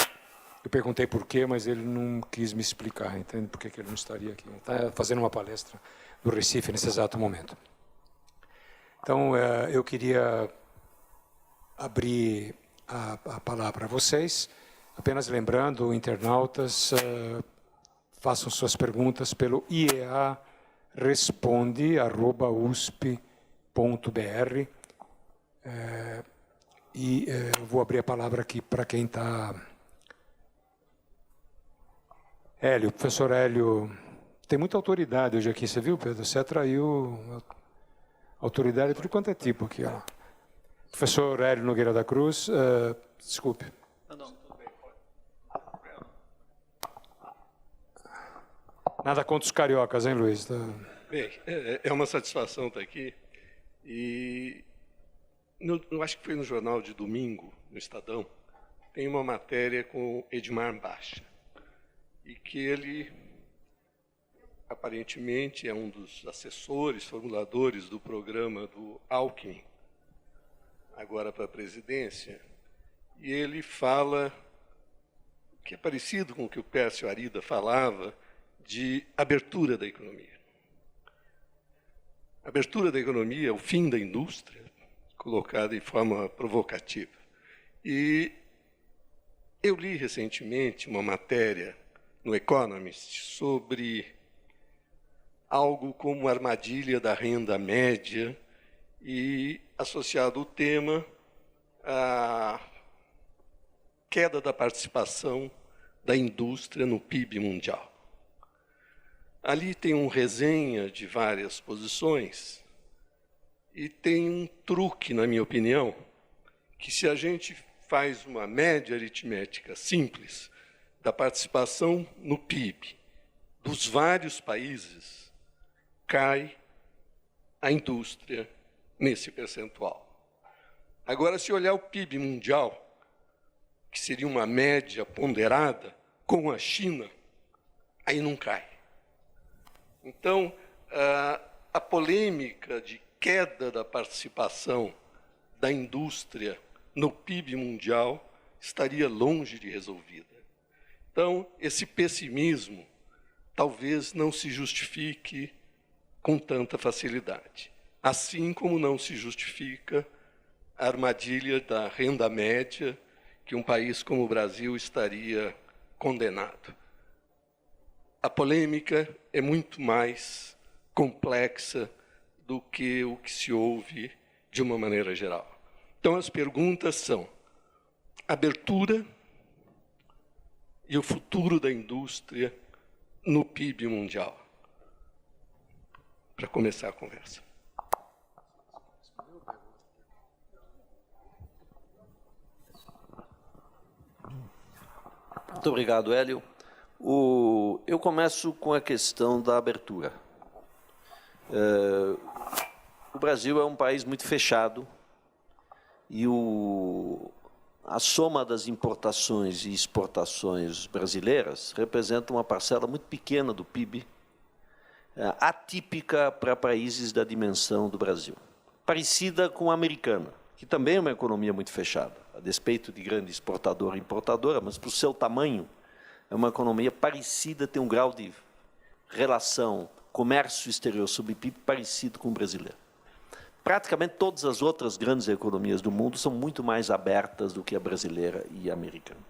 Speaker 1: Eu perguntei por quê, mas ele não quis me explicar, entende? Por que ele não estaria aqui. Está fazendo uma palestra no Recife nesse exato momento. Então, eu queria abrir a palavra a vocês, apenas lembrando, internautas, façam suas perguntas pelo iearesponde@usp.br. Eu vou abrir a palavra aqui para quem está... Hélio, professor Hélio, tem muita autoridade hoje aqui, você viu, Pedro? Você atraiu autoridade de tudo quanto é tipo aqui, ó. Professor Hélio Nogueira da Cruz, desculpe.
Speaker 4: Não, tudo bem, pode.
Speaker 1: Nada contra os cariocas, hein, Luiz?
Speaker 4: Bem, é uma satisfação estar aqui. E eu acho que foi no jornal de domingo, no Estadão, tem uma matéria com Edmar Baixa. E que ele, aparentemente, é um dos assessores, formuladores do programa do Alckmin, agora para a presidência, e ele fala, que é parecido com o que o Pércio Arida falava, de abertura da economia. Abertura da economia é o fim da indústria, colocada de forma provocativa. E eu li recentemente uma matéria no Economist sobre algo como armadilha da renda média e, associado ao tema, a queda da participação da indústria no PIB mundial. Ali tem uma resenha de várias posições e tem um truque, na minha opinião, que se a gente faz uma média aritmética simples da participação no PIB dos vários países, cai a indústria nesse percentual. Agora, se olhar o PIB mundial, que seria uma média ponderada com a China, aí não cai. Então, a polêmica de queda da participação da indústria no PIB mundial estaria longe de resolvida. Então, esse pessimismo talvez não se justifique com tanta facilidade, assim como não se justifica a armadilha da renda média que um país como o Brasil estaria condenado. A polêmica é muito mais complexa do que o que se ouve de uma maneira geral. Então, as perguntas são: abertura e o futuro da indústria no PIB mundial. Para começar a conversa.
Speaker 2: Muito obrigado, Hélio. Eu começo com a questão da abertura. O Brasil é um país muito fechado e a soma das importações e exportações brasileiras representa uma parcela muito pequena do PIB, atípica para países da dimensão do Brasil. Parecida com a americana, que também é uma economia muito fechada, a despeito de grande exportadora e importadora, mas, por seu tamanho, é uma economia parecida, tem um grau de relação comércio exterior sobre PIB parecido com o brasileiro. Praticamente todas as outras grandes economias do mundo são muito mais abertas do que a brasileira e a americana.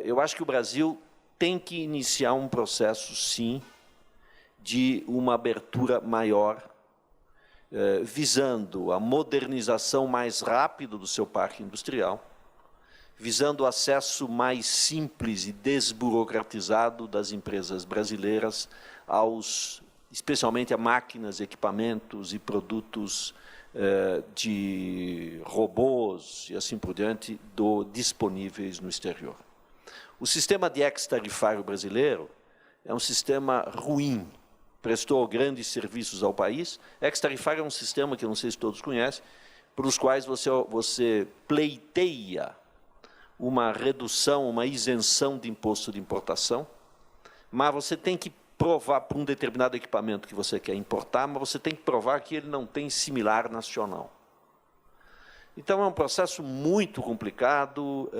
Speaker 2: Eu acho que o Brasil tem que iniciar um processo, sim, de uma abertura maior, visando a modernização mais rápida do seu parque industrial, visando o acesso mais simples e desburocratizado das empresas brasileiras especialmente a máquinas, equipamentos e produtos de robôs e assim por diante, disponíveis no exterior. O sistema de ex-tarifário brasileiro é um sistema ruim, prestou grandes serviços ao país. Ex-tarifário é um sistema que eu não sei se todos conhecem, pelos quais você pleiteia uma redução, uma isenção de imposto de importação, mas você tem que provar para um determinado equipamento que você quer importar, mas você tem que provar que ele não tem similar nacional. Então, é um processo muito complicado,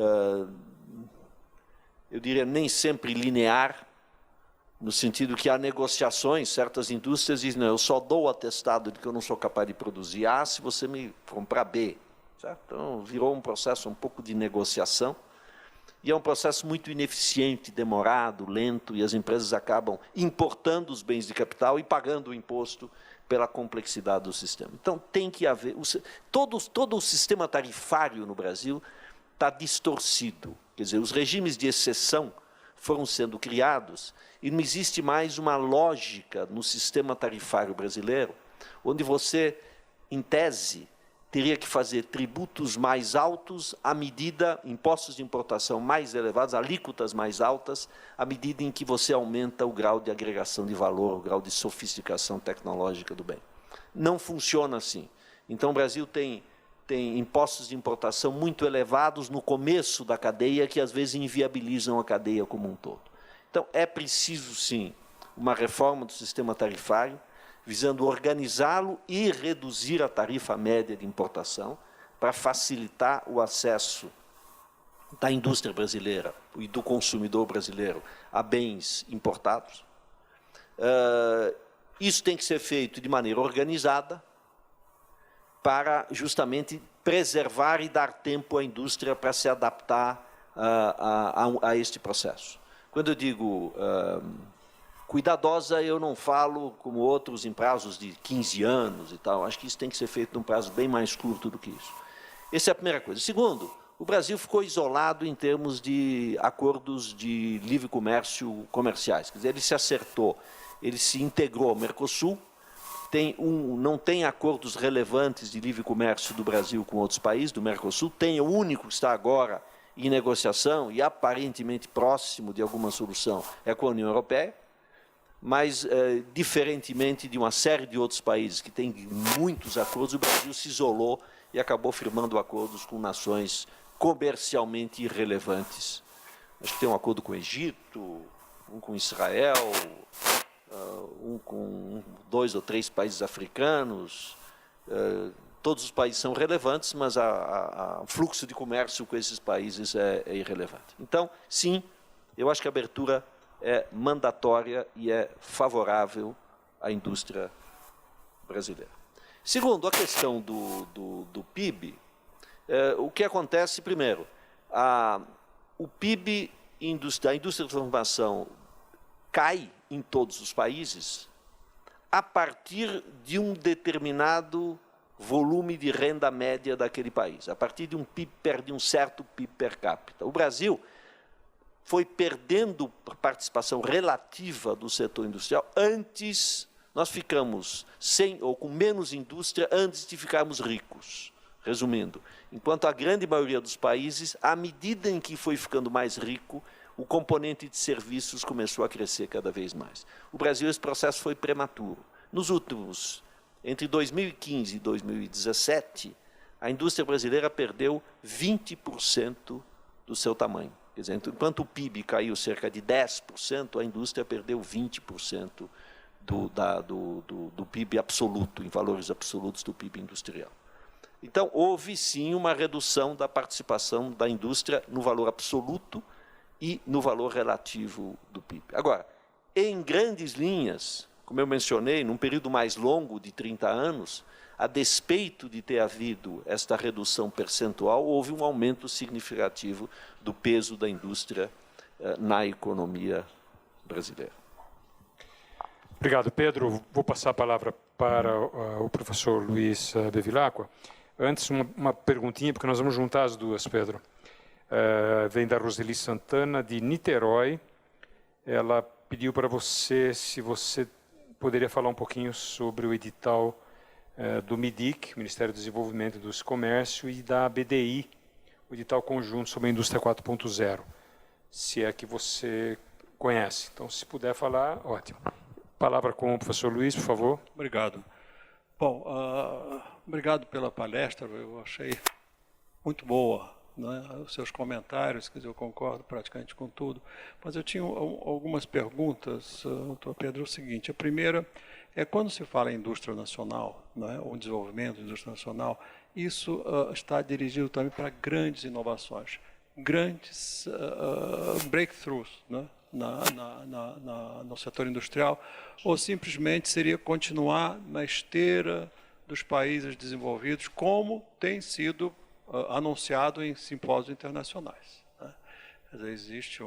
Speaker 2: eu diria nem sempre linear, no sentido que há negociações, certas indústrias dizem, não, eu só dou o atestado de que eu não sou capaz de produzir A se você me comprar B. Certo? Então, virou um processo um pouco de negociação, e é um processo muito ineficiente, demorado, lento, e as empresas acabam importando os bens de capital e pagando o imposto pela complexidade do sistema. Então, tem que haver... Todo o sistema tarifário no Brasil está distorcido. Quer dizer, os regimes de exceção foram sendo criados e não existe mais uma lógica no sistema tarifário brasileiro, onde você, em tese, teria que fazer tributos mais altos à medida, impostos de importação mais elevados, alíquotas mais altas, à medida em que você aumenta o grau de agregação de valor, o grau de sofisticação tecnológica do bem. Não funciona assim. Então, o Brasil tem impostos de importação muito elevados no começo da cadeia, que às vezes inviabilizam a cadeia como um todo. Então, é preciso, sim, uma reforma do sistema tarifário, visando organizá-lo e reduzir a tarifa média de importação para facilitar o acesso da indústria brasileira e do consumidor brasileiro a bens importados. Isso tem que ser feito de maneira organizada para justamente preservar e dar tempo à indústria para se adaptar a este processo. Quando eu digo cuidadosa, eu não falo, como outros, em prazos de 15 anos e tal. Acho que isso tem que ser feito num prazo bem mais curto do que isso. Essa é a primeira coisa. Segundo, o Brasil ficou isolado em termos de acordos de livre comércio comerciais. Quer dizer, ele se acertou, ele se integrou ao Mercosul, não tem acordos relevantes de livre comércio do Brasil com outros países do Mercosul, tem o único que está agora em negociação e aparentemente próximo de alguma solução é com a União Europeia, mas, diferentemente de uma série de outros países que têm muitos acordos, o Brasil se isolou e acabou firmando acordos com nações comercialmente irrelevantes. Acho que tem um acordo com o Egito, um com Israel, um com 2 ou 3 países africanos. Todos os países são relevantes, mas o fluxo de comércio com esses países é irrelevante. Então, sim, eu acho que a abertura é mandatória e é favorável à indústria brasileira. Segundo, a questão do PIB, o que acontece, primeiro, o PIB, a indústria de transformação cai em todos os países a partir de um determinado volume de renda média daquele país, a partir de um certo PIB per capita. O Brasil foi perdendo participação relativa do setor industrial antes, nós ficamos sem ou com menos indústria antes de ficarmos ricos. Resumindo, enquanto a grande maioria dos países, à medida em que foi ficando mais rico, o componente de serviços começou a crescer cada vez mais. O Brasil, esse processo foi prematuro. Nos últimos, entre 2015 e 2017, a indústria brasileira perdeu 20% do seu tamanho. Quer dizer, enquanto o PIB caiu cerca de 10%, a indústria perdeu 20% do PIB absoluto, em valores absolutos do PIB industrial. Então, houve sim uma redução da participação da indústria no valor absoluto e no valor relativo do PIB. Agora, em grandes linhas, como eu mencionei, num período mais longo de 30 anos, a despeito de ter havido esta redução percentual, houve um aumento significativo do peso da indústria na economia brasileira.
Speaker 1: Obrigado, Pedro. Vou passar a palavra para o professor Luiz Bevilacqua. Antes, uma perguntinha, porque nós vamos juntar as duas, Pedro. Vem da Roseli Santana, de Niterói. Ela pediu para você, se você poderia falar um pouquinho sobre o edital do MIDIC, Ministério do Desenvolvimento e do Comércio, e da BDI, o edital conjunto sobre a indústria 4.0, se é que você conhece. Então, se puder falar, ótimo. Palavra com o professor Luiz, por favor.
Speaker 4: Obrigado. Bom, obrigado pela palestra, eu achei muito boa,
Speaker 5: né, os seus comentários, quer dizer, eu concordo praticamente com tudo, mas eu tinha algumas perguntas, doutor Pedro. É o seguinte: a primeira é, quando se fala em indústria nacional, né, ou desenvolvimento da indústria nacional, isso está dirigido também para grandes inovações, grandes breakthroughs, né, no setor industrial, ou simplesmente seria continuar na esteira dos países desenvolvidos, como tem sido anunciado em simpósios internacionais, né? Quer dizer, existe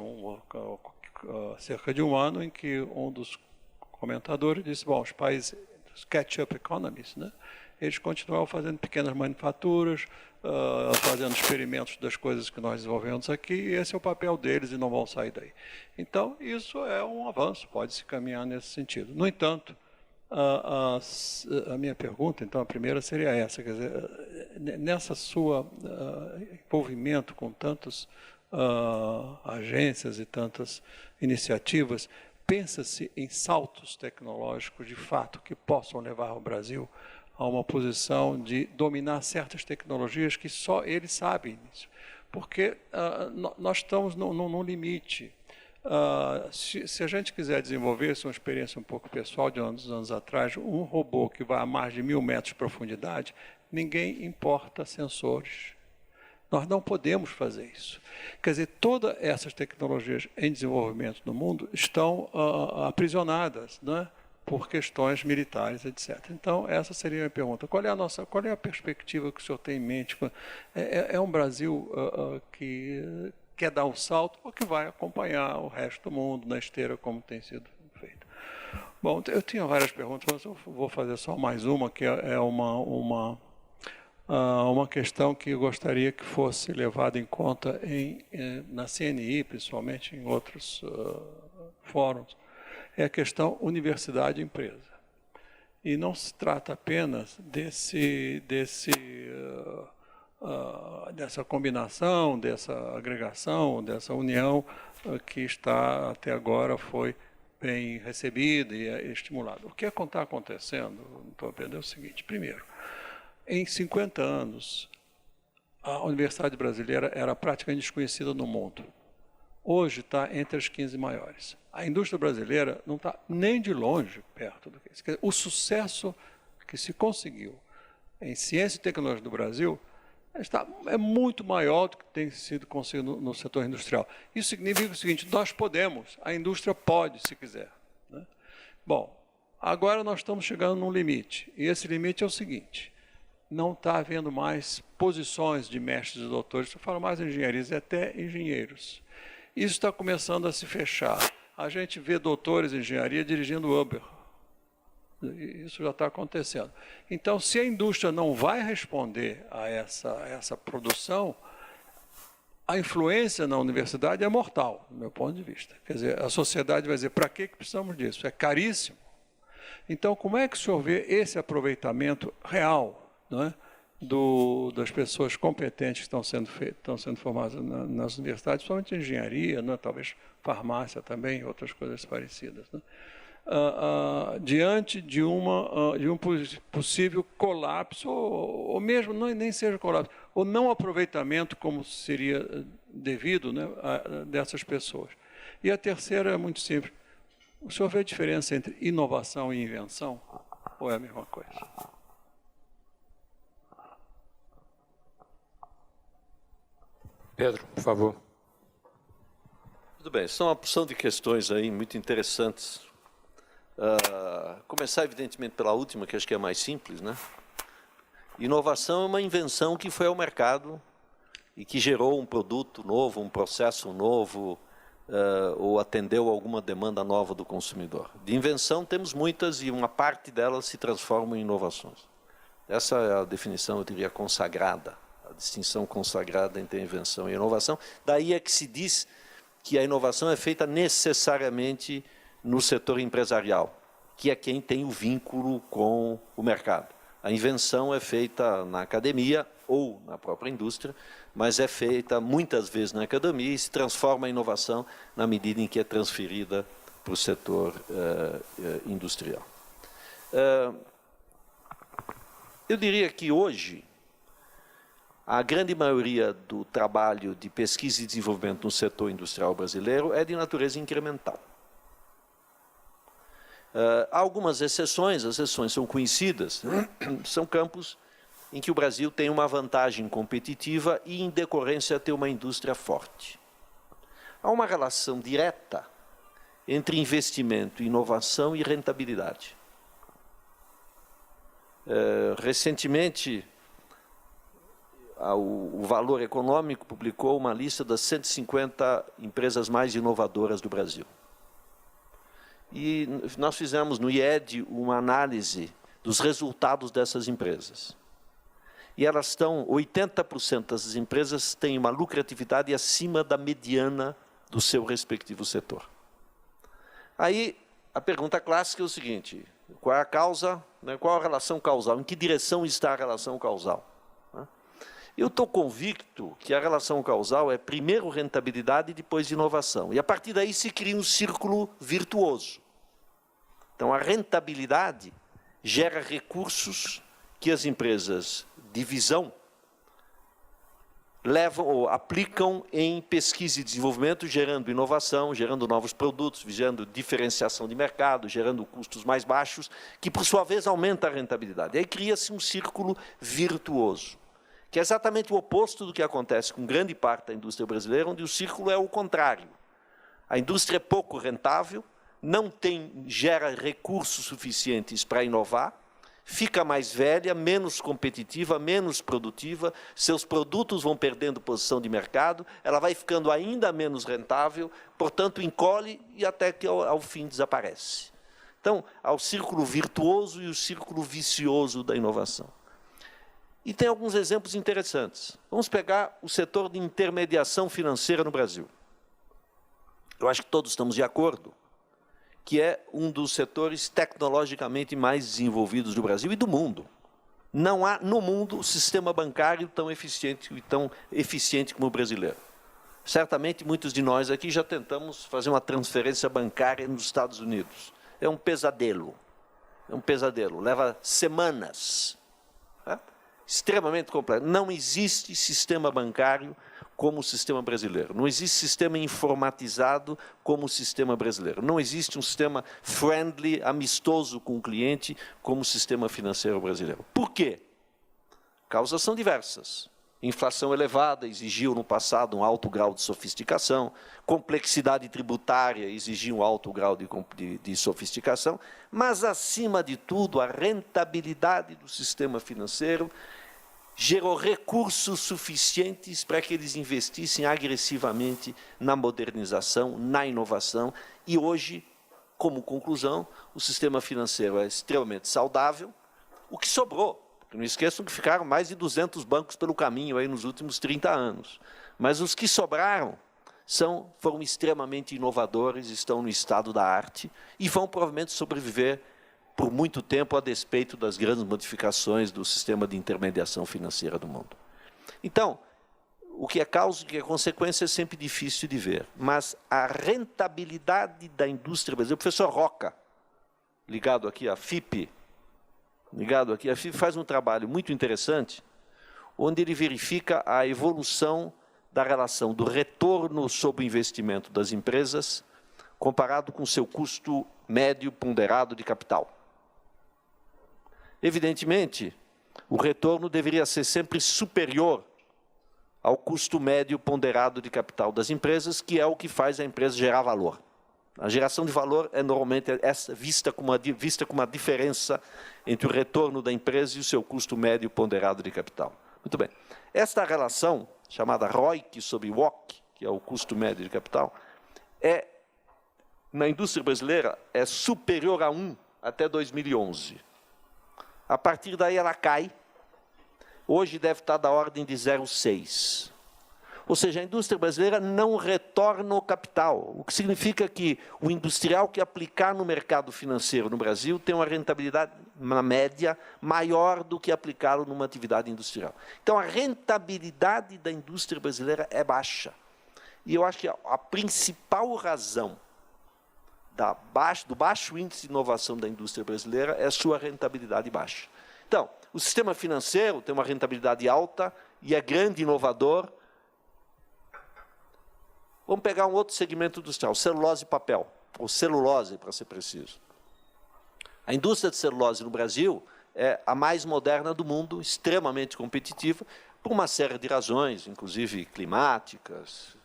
Speaker 5: cerca de um ano em que um dos comentadores disse: bom, os países, os catch-up economies, né, eles continuam fazendo pequenas manufaturas, fazendo experimentos das coisas que nós desenvolvemos aqui, e esse é o papel deles e não vão sair daí. Então, isso é um avanço, pode-se caminhar nesse sentido. No entanto, a minha pergunta, então, a primeira seria essa, quer dizer, nessa sua envolvimento com tantas agências e tantas iniciativas, pensa-se em saltos tecnológicos, de fato, que possam levar o Brasil a uma posição de dominar certas tecnologias que só eles sabem disso. Porque nós estamos num limite. Se a gente quiser desenvolver, isso é uma experiência um pouco pessoal de anos atrás, um robô que vai a mais de 1000 metros de profundidade, ninguém importa sensores. Nós não podemos fazer isso. Quer dizer, todas essas tecnologias em desenvolvimento no mundo estão aprisionadas, né, por questões militares, etc. Então, essa seria a minha pergunta. Qual é a perspectiva que o senhor tem em mente? É um Brasil que quer dar um salto ou que vai acompanhar o resto do mundo na esteira como tem sido feito? Bom, eu tinha várias perguntas, mas eu vou fazer só mais uma, que é uma questão que eu gostaria que fosse levada em conta na CNI, principalmente em outros fóruns. É a questão universidade e empresa. E não se trata apenas dessa combinação, dessa agregação, dessa união que está até agora foi bem recebida e estimulada. O que está acontecendo, doutor Pedro, é o seguinte: primeiro, em 50 anos, a universidade brasileira era praticamente desconhecida no mundo. Hoje está entre as 15 maiores. A indústria brasileira não está nem de longe perto do que isso. O sucesso que se conseguiu em ciência e tecnologia do Brasil é muito maior do que tem sido conseguido no setor industrial. Isso significa o seguinte: nós podemos, a indústria pode, se quiser, né? Bom, agora nós estamos chegando num limite, e esse limite é o seguinte: não está havendo mais posições de mestres e doutores, eu falo mais engenharias e até engenheiros. Isso está começando a se fechar. A gente vê doutores em engenharia dirigindo Uber. Isso já está acontecendo. Então, se a indústria não vai responder a essa produção, a influência na universidade é mortal, do meu ponto de vista. Quer dizer, a sociedade vai dizer: para que precisamos disso? É caríssimo. Então, como é que o senhor vê esse aproveitamento real, não é, das pessoas competentes que estão sendo formadas nas universidades, principalmente engenharia, né, talvez farmácia também, outras coisas parecidas, né? Diante de um possível colapso, ou mesmo nem seja colapso, ou não aproveitamento como seria devido, né, dessas pessoas. E a terceira é muito simples: o senhor vê a diferença entre inovação e invenção? Ou é a mesma coisa?
Speaker 1: Pedro, por favor.
Speaker 2: Tudo bem, são uma porção de questões aí muito interessantes. Começar, evidentemente, pela última, que acho que é a mais simples, né? Inovação é uma invenção que foi ao mercado e que gerou um produto novo, um processo novo, ou atendeu alguma demanda nova do consumidor. De invenção temos muitas e uma parte delas se transforma em inovações. Essa é a definição, eu diria, consagrada, a distinção consagrada entre a invenção e a inovação. Daí é que se diz que a inovação é feita necessariamente no setor empresarial, que é quem tem o vínculo com o mercado. A invenção é feita na academia ou na própria indústria, mas é feita muitas vezes na academia e se transforma em inovação na medida em que é transferida para o setor industrial. Eu diria que hoje a grande maioria do trabalho de pesquisa e desenvolvimento no setor industrial brasileiro é de natureza incremental. Há algumas exceções, as exceções são conhecidas, são campos em que o Brasil tem uma vantagem competitiva e, em decorrência, tem uma indústria forte. Há uma relação direta entre investimento, inovação e rentabilidade. Recentemente, o Valor Econômico publicou uma lista das 150 empresas mais inovadoras do Brasil. E nós fizemos no IED uma análise dos resultados dessas empresas. E elas estão, 80% dessas empresas têm uma lucratividade acima da mediana do seu respectivo setor. Aí, a pergunta clássica é o seguinte: qual é a causa, né, qual a relação causal? Em que direção está a relação causal? Eu estou convicto que a relação causal é primeiro rentabilidade e depois inovação. E, a partir daí, se cria um círculo virtuoso. Então, a rentabilidade gera recursos que as empresas de visão levam ou aplicam em pesquisa e desenvolvimento, gerando inovação, gerando novos produtos, gerando diferenciação de mercado, gerando custos mais baixos, que, por sua vez, aumenta a rentabilidade. Aí cria-se um círculo virtuoso, que é exatamente o oposto do que acontece com grande parte da indústria brasileira, onde o círculo é o contrário. A indústria é pouco rentável, não gera recursos suficientes para inovar, fica mais velha, menos competitiva, menos produtiva, seus produtos vão perdendo posição de mercado, ela vai ficando ainda menos rentável, portanto, encolhe e até que ao fim desaparece. Então, há o círculo virtuoso e o círculo vicioso da inovação. E tem alguns exemplos interessantes. Vamos pegar o setor de intermediação financeira no Brasil. Eu acho que todos estamos de acordo que é um dos setores tecnologicamente mais desenvolvidos do Brasil e do mundo. Não há, no mundo, sistema bancário tão eficiente como o brasileiro. Certamente, muitos de nós aqui já tentamos fazer uma transferência bancária nos Estados Unidos. É um pesadelo. É um pesadelo. Leva semanas. Né? Extremamente complexo. Não existe sistema bancário como o sistema brasileiro. Não existe sistema informatizado como o sistema brasileiro. Não existe um sistema friendly, amistoso com o cliente, como o sistema financeiro brasileiro. Por quê? Causas são diversas. Inflação elevada exigiu no passado um alto grau de sofisticação, complexidade tributária exigia um alto grau de sofisticação, mas, acima de tudo, a rentabilidade do sistema financeiro gerou recursos suficientes para que eles investissem agressivamente na modernização, na inovação, e hoje, como conclusão, o sistema financeiro é extremamente saudável, o que sobrou. Não esqueçam que ficaram mais de 200 bancos pelo caminho aí nos últimos 30 anos. Mas os que sobraram foram extremamente inovadores, estão no estado da arte e vão provavelmente sobreviver por muito tempo a despeito das grandes modificações do sistema de intermediação financeira do mundo. Então, o que é causa e o que é consequência é sempre difícil de ver, mas a rentabilidade da indústria brasileira, o professor Roca, ligado aqui à FIP, faz um trabalho muito interessante, onde ele verifica a evolução da relação do retorno sobre o investimento das empresas comparado com seu custo médio ponderado de capital. Evidentemente, o retorno deveria ser sempre superior ao custo médio ponderado de capital das empresas, que é o que faz a empresa gerar valor. A geração de valor é normalmente vista com uma diferença entre o retorno da empresa e o seu custo médio ponderado de capital. Muito bem. Esta relação, chamada ROIC sobre WOC, que é o custo médio de capital, na indústria brasileira, é superior a 1 até 2011. A partir daí ela cai, hoje deve estar da ordem de 0,6. Ou seja, a indústria brasileira não retorna o capital, o que significa que o industrial que aplicar no mercado financeiro no Brasil tem uma rentabilidade, na média, maior do que aplicá-lo numa atividade industrial. Então, a rentabilidade da indústria brasileira é baixa. E eu acho que a principal razão do baixo índice de inovação da indústria brasileira é a sua rentabilidade baixa. Então, o sistema financeiro tem uma rentabilidade alta e é grande inovador. Vamos pegar um outro segmento industrial, celulose e papel, ou celulose, para ser preciso. A indústria de celulose no Brasil é a mais moderna do mundo, extremamente competitiva, por uma série de razões, inclusive climáticas,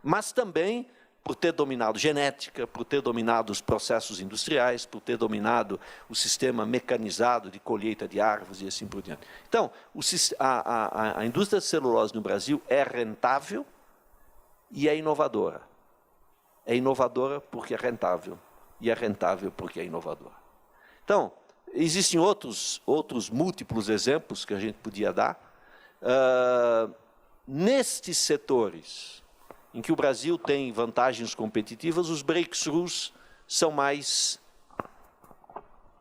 Speaker 2: mas também por ter dominado genética, por ter dominado os processos industriais, por ter dominado o sistema mecanizado de colheita de árvores e assim por diante. Então, a indústria de celulose no Brasil é rentável e é inovadora. É inovadora porque é rentável, e é rentável porque é inovadora. Então, existem outros múltiplos exemplos que a gente podia dar. Nestes setores em que o Brasil tem vantagens competitivas, os breakthroughs são mais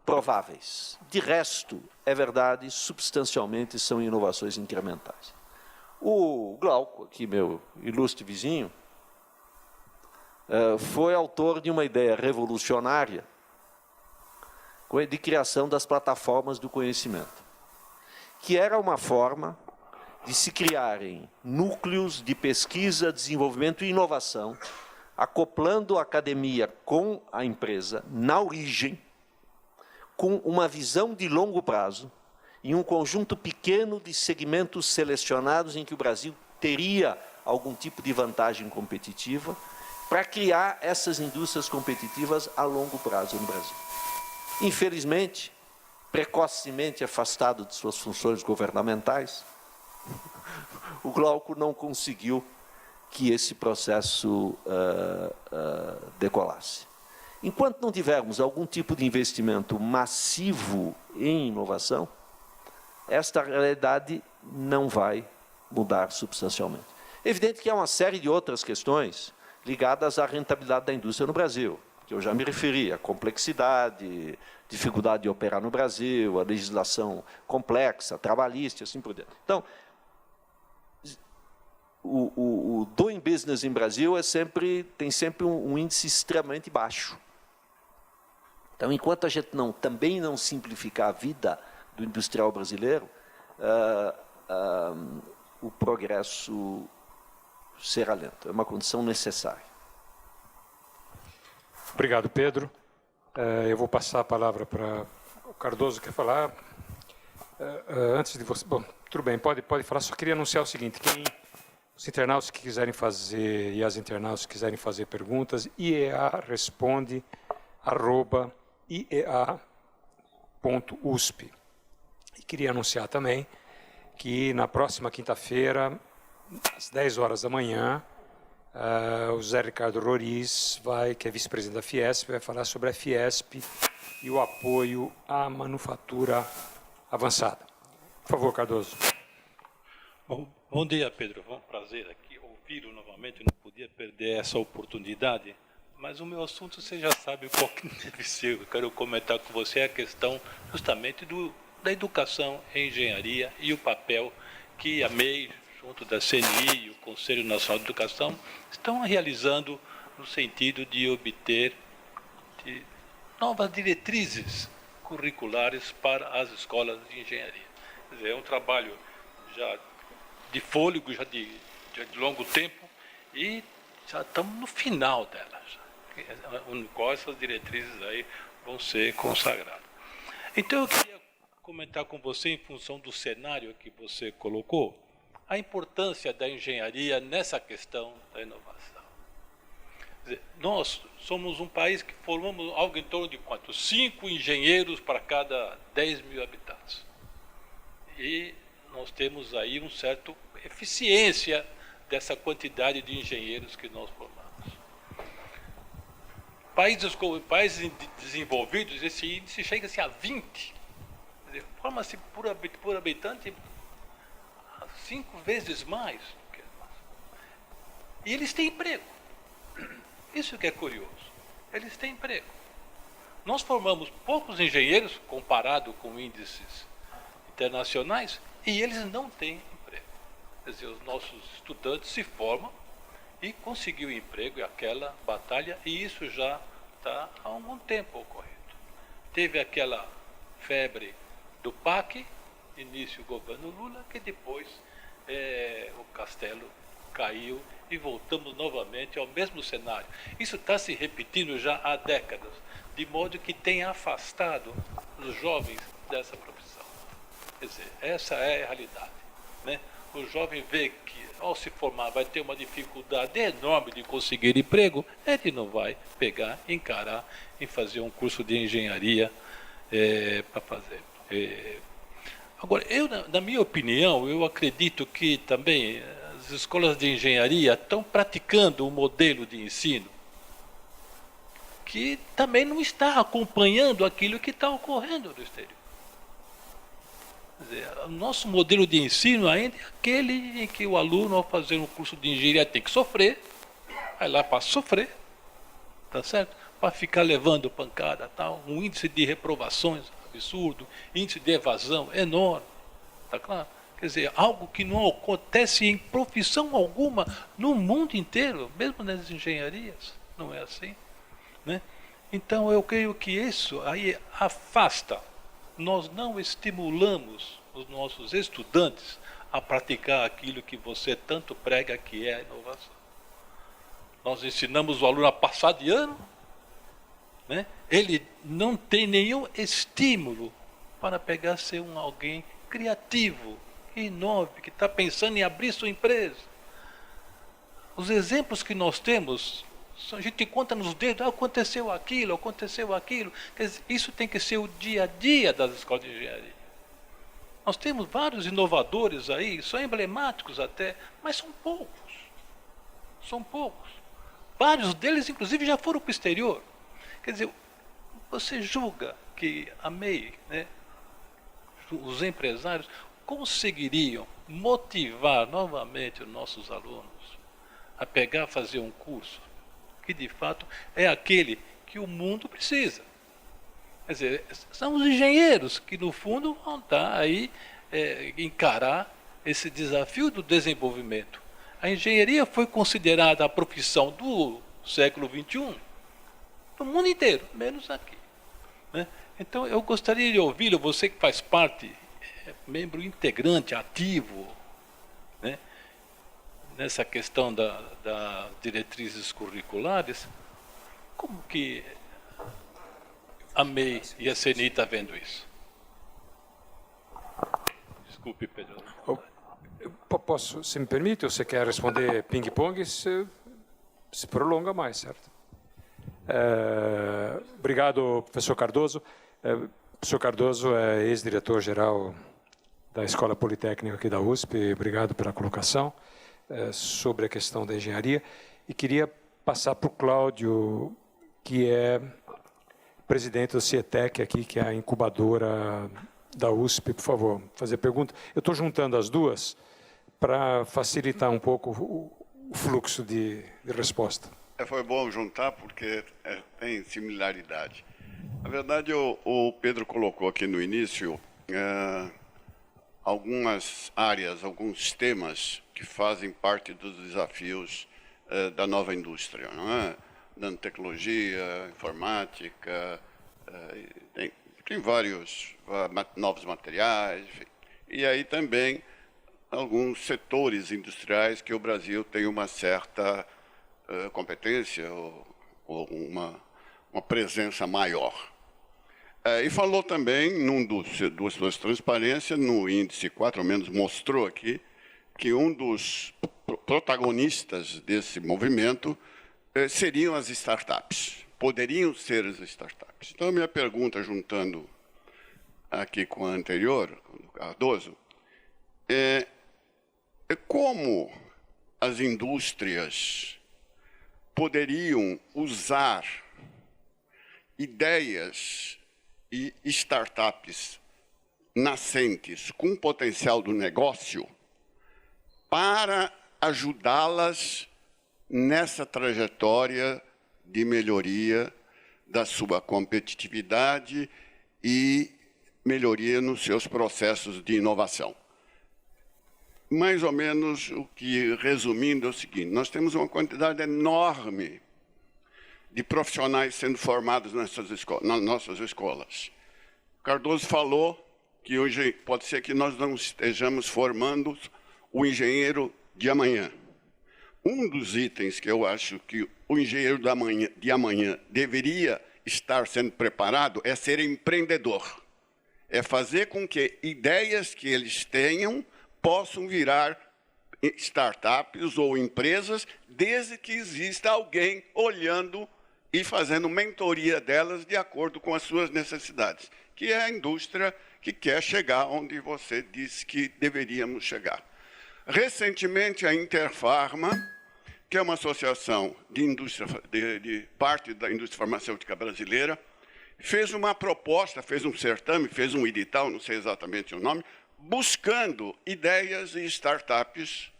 Speaker 2: prováveis. De resto, é verdade, substancialmente são inovações incrementais. O Glauco, aqui meu ilustre vizinho, foi autor de uma ideia revolucionária de criação das plataformas do conhecimento, que era uma forma de se criarem núcleos de pesquisa, desenvolvimento e inovação, acoplando a academia com a empresa na origem, com uma visão de longo prazo, em um conjunto pequeno de segmentos selecionados em que o Brasil teria algum tipo de vantagem competitiva, para criar essas indústrias competitivas a longo prazo no Brasil. Infelizmente, precocemente afastado de suas funções governamentais, o Glauco não conseguiu que esse processo decolasse. Enquanto não tivermos algum tipo de investimento massivo em inovação, esta realidade não vai mudar substancialmente. É evidente que há uma série de outras questões ligadas à rentabilidade da indústria no Brasil, que eu já me referi, a complexidade, dificuldade de operar no Brasil, a legislação complexa, trabalhista, assim por diante. Então, o doing business em Brasil tem sempre um índice extremamente baixo. Então, enquanto a gente também não simplificar a vida do industrial brasileiro, o progresso será lento. É uma condição necessária.
Speaker 1: Obrigado, Pedro. Eu vou passar a palavra para o Cardoso, quer falar. Antes de você... Bom, tudo bem, pode falar. Só queria anunciar o seguinte, os internautas que quiserem fazer, e as internautas que quiserem fazer perguntas, iea.usp. E queria anunciar também que na próxima quinta-feira, às 10 horas da manhã, o José Ricardo Roriz, que é vice-presidente da Fiesp, vai falar sobre a Fiesp e o apoio à manufatura avançada. Por favor, Cardoso.
Speaker 6: Bom dia, Pedro. É um prazer aqui ouvi-lo novamente. Eu não podia perder essa oportunidade. Mas o meu assunto você já sabe qual que deve ser. Eu quero comentar com você a questão justamente da educação em engenharia e o papel que a MEI, junto da CNI e o Conselho Nacional de Educação, estão realizando no sentido de obter novas diretrizes curriculares para as escolas de engenharia. Quer dizer, é um trabalho já de fôlego, já de longo tempo, e já estamos no final dela, no qual essas diretrizes aí vão ser consagradas. Então, eu queria comentar com você, em função do cenário que você colocou, a importância da engenharia nessa questão da inovação. Quer dizer, nós somos um país que formamos algo em torno de quanto? 5 engenheiros para cada 10 mil habitantes. E nós temos aí uma certa eficiência dessa quantidade de engenheiros que nós formamos. Países desenvolvidos, esse índice chega-se a 20. Forma-se por habitante 5 vezes mais do que nós. E eles têm emprego. Isso que é curioso. Eles têm emprego. Nós formamos poucos engenheiros comparado com índices internacionais e eles não têm emprego. Quer dizer, os nossos estudantes se formam e conseguiu emprego, aquela batalha, e isso já está há algum tempo ocorrendo. Teve aquela febre do PAC, início do governo Lula, que depois o castelo caiu e voltamos novamente ao mesmo cenário. Isso está se repetindo já há décadas, de modo que tem afastado os jovens dessa profissão. Quer dizer, essa é a realidade, né? O jovem vê que, ao se formar, vai ter uma dificuldade enorme de conseguir emprego, ele não vai pegar, encarar e fazer um curso de engenharia para fazer. Agora, na minha opinião, eu acredito que também as escolas de engenharia estão praticando um modelo de ensino que também não está acompanhando aquilo que está ocorrendo no exterior. Quer dizer, o nosso modelo de ensino ainda é aquele em que o aluno, ao fazer um curso de engenharia, tem que sofrer, vai lá para sofrer, tá certo? Para ficar levando pancada, tal, um índice de reprovações absurdo, índice de evasão enorme, tá claro? Quer dizer, algo que não acontece em profissão alguma no mundo inteiro, mesmo nas engenharias, não é assim, né? Então eu creio que isso aí afasta. Nós não estimulamos os nossos estudantes a praticar aquilo que você tanto prega, que é a inovação. Nós ensinamos o aluno a passar de ano, né? Ele não tem nenhum estímulo para pegar ser alguém criativo, que inove, que está pensando em abrir sua empresa. Os exemplos que nós temos, a gente conta nos dedos, aconteceu aquilo, aconteceu aquilo. Quer dizer, isso tem que ser o dia a dia das escolas de engenharia. Nós temos vários inovadores aí, são emblemáticos até, mas são poucos. São poucos. Vários deles, inclusive, já foram para o exterior. Quer dizer, você julga que a MEI, né, os empresários, conseguiriam motivar novamente os nossos alunos a pegar, fazer um curso que de fato é aquele que o mundo precisa. Quer dizer, são os engenheiros que no fundo vão estar aí encarar esse desafio do desenvolvimento. A engenharia foi considerada a profissão do século XXI no mundo inteiro, menos aqui, né? Então eu gostaria de ouvi-lo, você que faz parte, membro integrante, ativo, né, nessa questão das diretrizes curriculares, como que a MEI e a CNI estão vendo isso? Desculpe, Pedro.
Speaker 1: Posso, se me permite, você quer responder ping-pong, se prolonga mais, certo? Obrigado, professor Cardoso. Professor Cardoso é ex-diretor-geral da Escola Politécnica aqui da USP. Obrigado pela colocação sobre a questão da engenharia. E queria passar para o Cláudio, que é presidente do CIETEC aqui, que é a incubadora da USP. Por favor, fazer pergunta. Eu estou juntando as duas para facilitar um pouco o fluxo de resposta.
Speaker 7: Foi bom juntar porque tem similaridade. Na verdade, o Pedro colocou aqui no início algumas áreas, alguns temas que fazem parte dos desafios da nova indústria, não é? Nanotecnologia, informática, tem vários novos materiais, enfim. E aí também alguns setores industriais que o Brasil tem uma certa competência ou uma presença maior. E falou também, num duas suas transparências, no índice 4, ao menos mostrou aqui, que um dos protagonistas desse movimento seriam as startups, poderiam ser as startups. Então, a minha pergunta, juntando aqui com a anterior, com o Cardoso, é como as indústrias poderiam usar ideias e startups nascentes com potencial do negócio para ajudá-las nessa trajetória de melhoria da sua competitividade e melhoria nos seus processos de inovação. Mais ou menos o que, resumindo, é o seguinte: nós temos uma quantidade enorme de profissionais sendo formados nas nossas escolas. Cardoso falou que hoje pode ser que nós não estejamos formando o engenheiro de amanhã. Um dos itens que eu acho que o engenheiro de amanhã deveria estar sendo preparado é ser empreendedor. É fazer com que ideias que eles tenham possam virar startups ou empresas, desde que exista alguém olhando e fazendo mentoria delas de acordo com as suas necessidades, que é a indústria que quer chegar onde você disse que deveríamos chegar. Recentemente, a Interpharma, que é uma associação de indústria, de parte da indústria farmacêutica brasileira, fez uma proposta, fez um certame, fez um edital, não sei exatamente o nome, buscando ideias e startups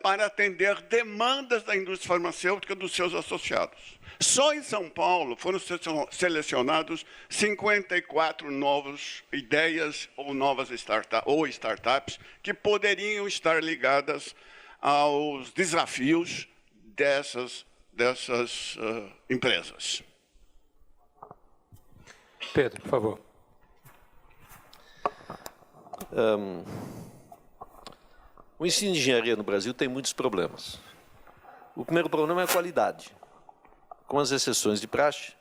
Speaker 7: para atender demandas da indústria farmacêutica dos seus associados. Só em São Paulo foram selecionados 54 novas ideias ou novas startups que poderiam estar ligadas aos desafios dessas empresas.
Speaker 1: Pedro, por favor.
Speaker 2: O ensino de engenharia no Brasil tem muitos problemas. O primeiro problema é a qualidade, com as exceções de praxe,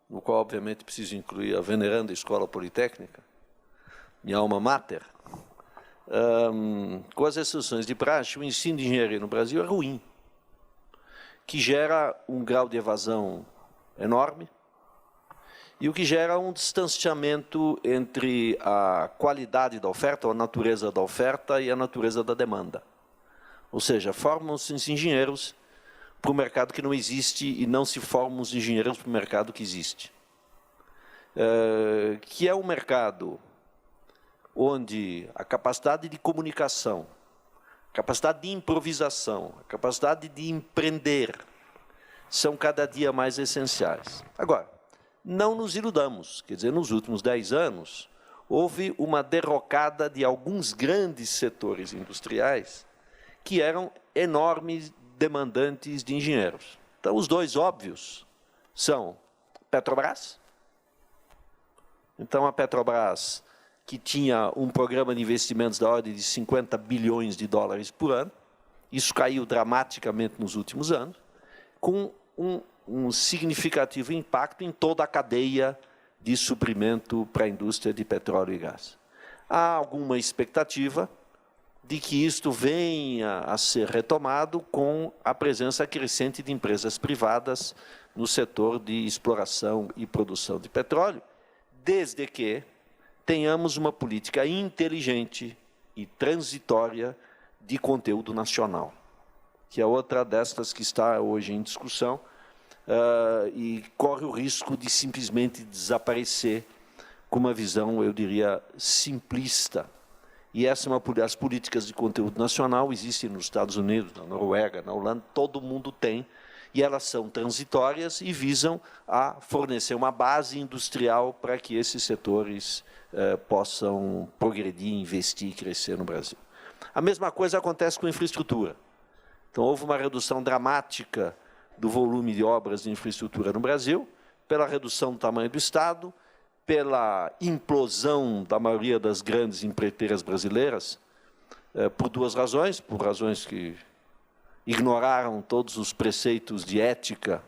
Speaker 2: no qual, obviamente, preciso incluir a veneranda Escola Politécnica, minha alma mater. Com as exceções de praxe, o ensino de engenharia no Brasil é ruim, que gera um grau de evasão enorme, e o que gera um distanciamento entre a qualidade da oferta, ou a natureza da oferta, e a natureza da demanda. Ou seja, formam-se engenheiros para o mercado que não existe e não se formam os engenheiros para o mercado que existe. Que é um mercado onde a capacidade de comunicação, a capacidade de improvisação, a capacidade de empreender são cada dia mais essenciais. Agora, não nos iludamos, quer dizer, nos últimos 10 anos, houve uma derrocada de alguns grandes setores industriais que eram enormes demandantes de engenheiros. Então, os dois óbvios são Petrobras. Então, a Petrobras, que tinha um programa de investimentos da ordem de 50 bilhões de dólares por ano, isso caiu dramaticamente nos últimos anos, com um significativo impacto em toda a cadeia de suprimento para a indústria de petróleo e gás. Há alguma expectativa de que isto venha a ser retomado com a presença crescente de empresas privadas no setor de exploração e produção de petróleo, desde que tenhamos uma política inteligente e transitória de conteúdo nacional, que é outra destas que está hoje em discussão, e corre o risco de simplesmente desaparecer com uma visão, eu diria, simplista. E essa é as políticas de conteúdo nacional existem nos Estados Unidos, na Noruega, na Holanda, todo mundo tem, e elas são transitórias e visam a fornecer uma base industrial para que esses setores possam progredir, investir e crescer no Brasil. A mesma coisa acontece com infraestrutura. Então, houve uma redução dramática do volume de obras de infraestrutura no Brasil, pela redução do tamanho do Estado, pela implosão da maioria das grandes empreiteiras brasileiras, por duas razões, por razões que ignoraram todos os preceitos de ética,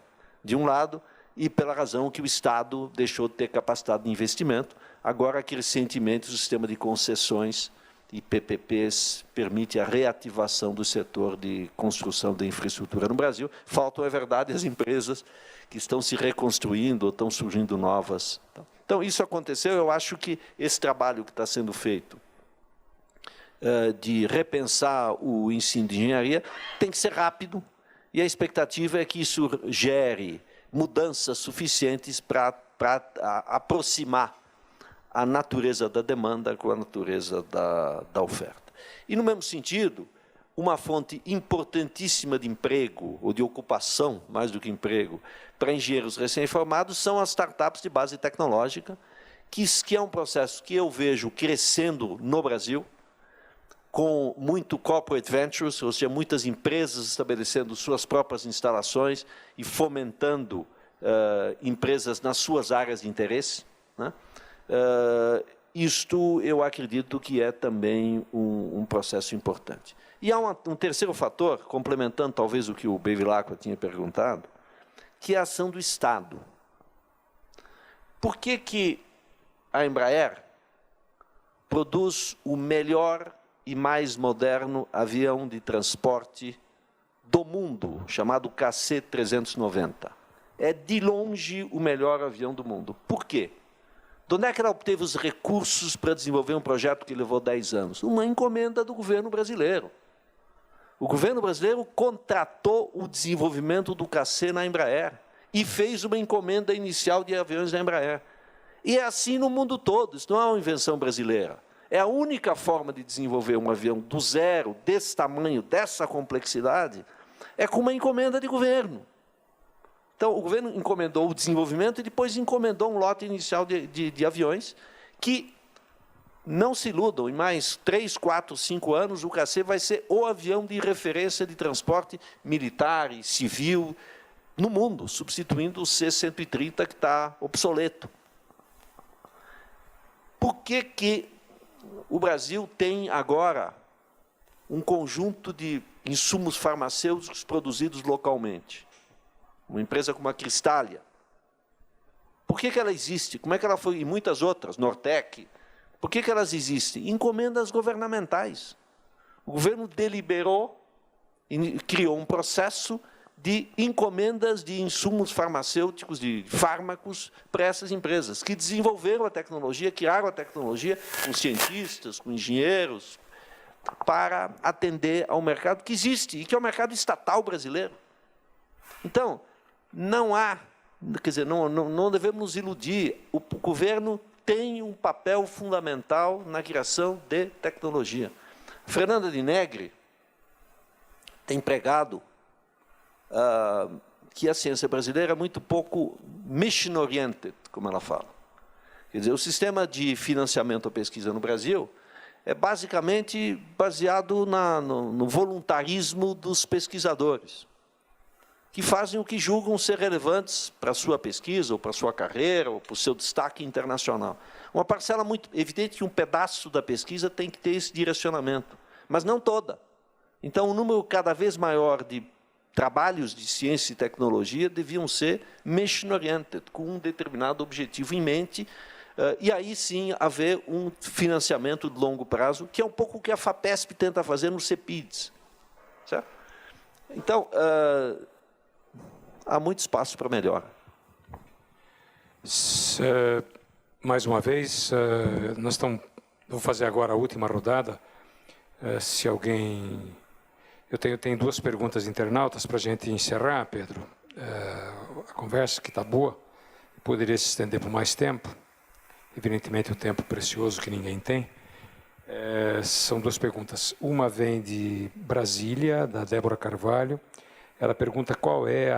Speaker 2: de um lado, e pela razão que o Estado deixou de ter capacidade de investimento, agora que recentemente o sistema de concessões e PPPs permite a reativação do setor de construção de infraestrutura no Brasil. Faltam, é verdade, as empresas que estão se reconstruindo ou estão surgindo novas. Então, isso aconteceu. Eu acho que esse trabalho que está sendo feito de repensar o ensino de engenharia tem que ser rápido, e a expectativa é que isso gere mudanças suficientes para aproximar a natureza da demanda com a natureza da oferta. E, no mesmo sentido, uma fonte importantíssima de emprego, ou de ocupação, mais do que emprego, para engenheiros recém-formados são as startups de base tecnológica, que é um processo que eu vejo crescendo no Brasil, com muito corporate ventures, ou seja, muitas empresas estabelecendo suas próprias instalações e fomentando empresas nas suas áreas de interesse, né? isto eu acredito que é também um processo importante. E há um terceiro fator, complementando talvez o que o Bevilacqua tinha perguntado, que é a ação do Estado. Por que a Embraer produz o melhor e mais moderno avião de transporte do mundo, chamado KC-390? É, de longe, o melhor avião do mundo. Por quê? De onde é que ela obteve os recursos para desenvolver um projeto que levou 10 anos? Uma encomenda do governo brasileiro. O governo brasileiro contratou o desenvolvimento do KC na Embraer e fez uma encomenda inicial de aviões da Embraer. E é assim no mundo todo, isso não é uma invenção brasileira. É a única forma de desenvolver um avião do zero, desse tamanho, dessa complexidade, é com uma encomenda de governo. Então, o governo encomendou o desenvolvimento e depois encomendou um lote inicial de aviões que, não se iludam, em mais 3, 4, 5 anos, o KC vai ser o avião de referência de transporte militar e civil no mundo, substituindo o C-130, que está obsoleto. Por que o Brasil tem agora um conjunto de insumos farmacêuticos produzidos localmente? Uma empresa como a Cristália. Por que ela existe? Como é que ela foi? E muitas outras, Nortec. Por que elas existem? Encomendas governamentais. O governo deliberou e criou um processo de encomendas de insumos farmacêuticos, de fármacos, para essas empresas, que desenvolveram a tecnologia, criaram a tecnologia com cientistas, com engenheiros, para atender ao mercado que existe, e que é o mercado estatal brasileiro. Então, não há, quer dizer, não devemos nos iludir, o governo tem um papel fundamental na criação de tecnologia. Fernanda de Negri tem pregado que a ciência brasileira é muito pouco mission-oriented, como ela fala. Quer dizer, o sistema de financiamento à pesquisa no Brasil é basicamente baseado no voluntarismo dos pesquisadores, que fazem o que julgam ser relevantes para a sua pesquisa, ou para a sua carreira, ou para o seu destaque internacional. Uma parcela muito evidente que um pedaço da pesquisa tem que ter esse direcionamento, mas não toda. Então, um número cada vez maior de trabalhos de ciência e tecnologia deviam ser mission-oriented, com um determinado objetivo em mente, e aí sim haver um financiamento de longo prazo, que é um pouco o que a FAPESP tenta fazer no CEPIDS. Certo? Então, há muito espaço para melhor.
Speaker 1: Mais uma vez, vou fazer agora a última rodada. Se alguém... Eu tenho duas perguntas internautas para a gente encerrar, Pedro. A conversa, que está boa, poderia se estender por mais tempo. Evidentemente, o tempo precioso que ninguém tem. São duas perguntas. Uma vem de Brasília, da Débora Carvalho. Ela pergunta qual é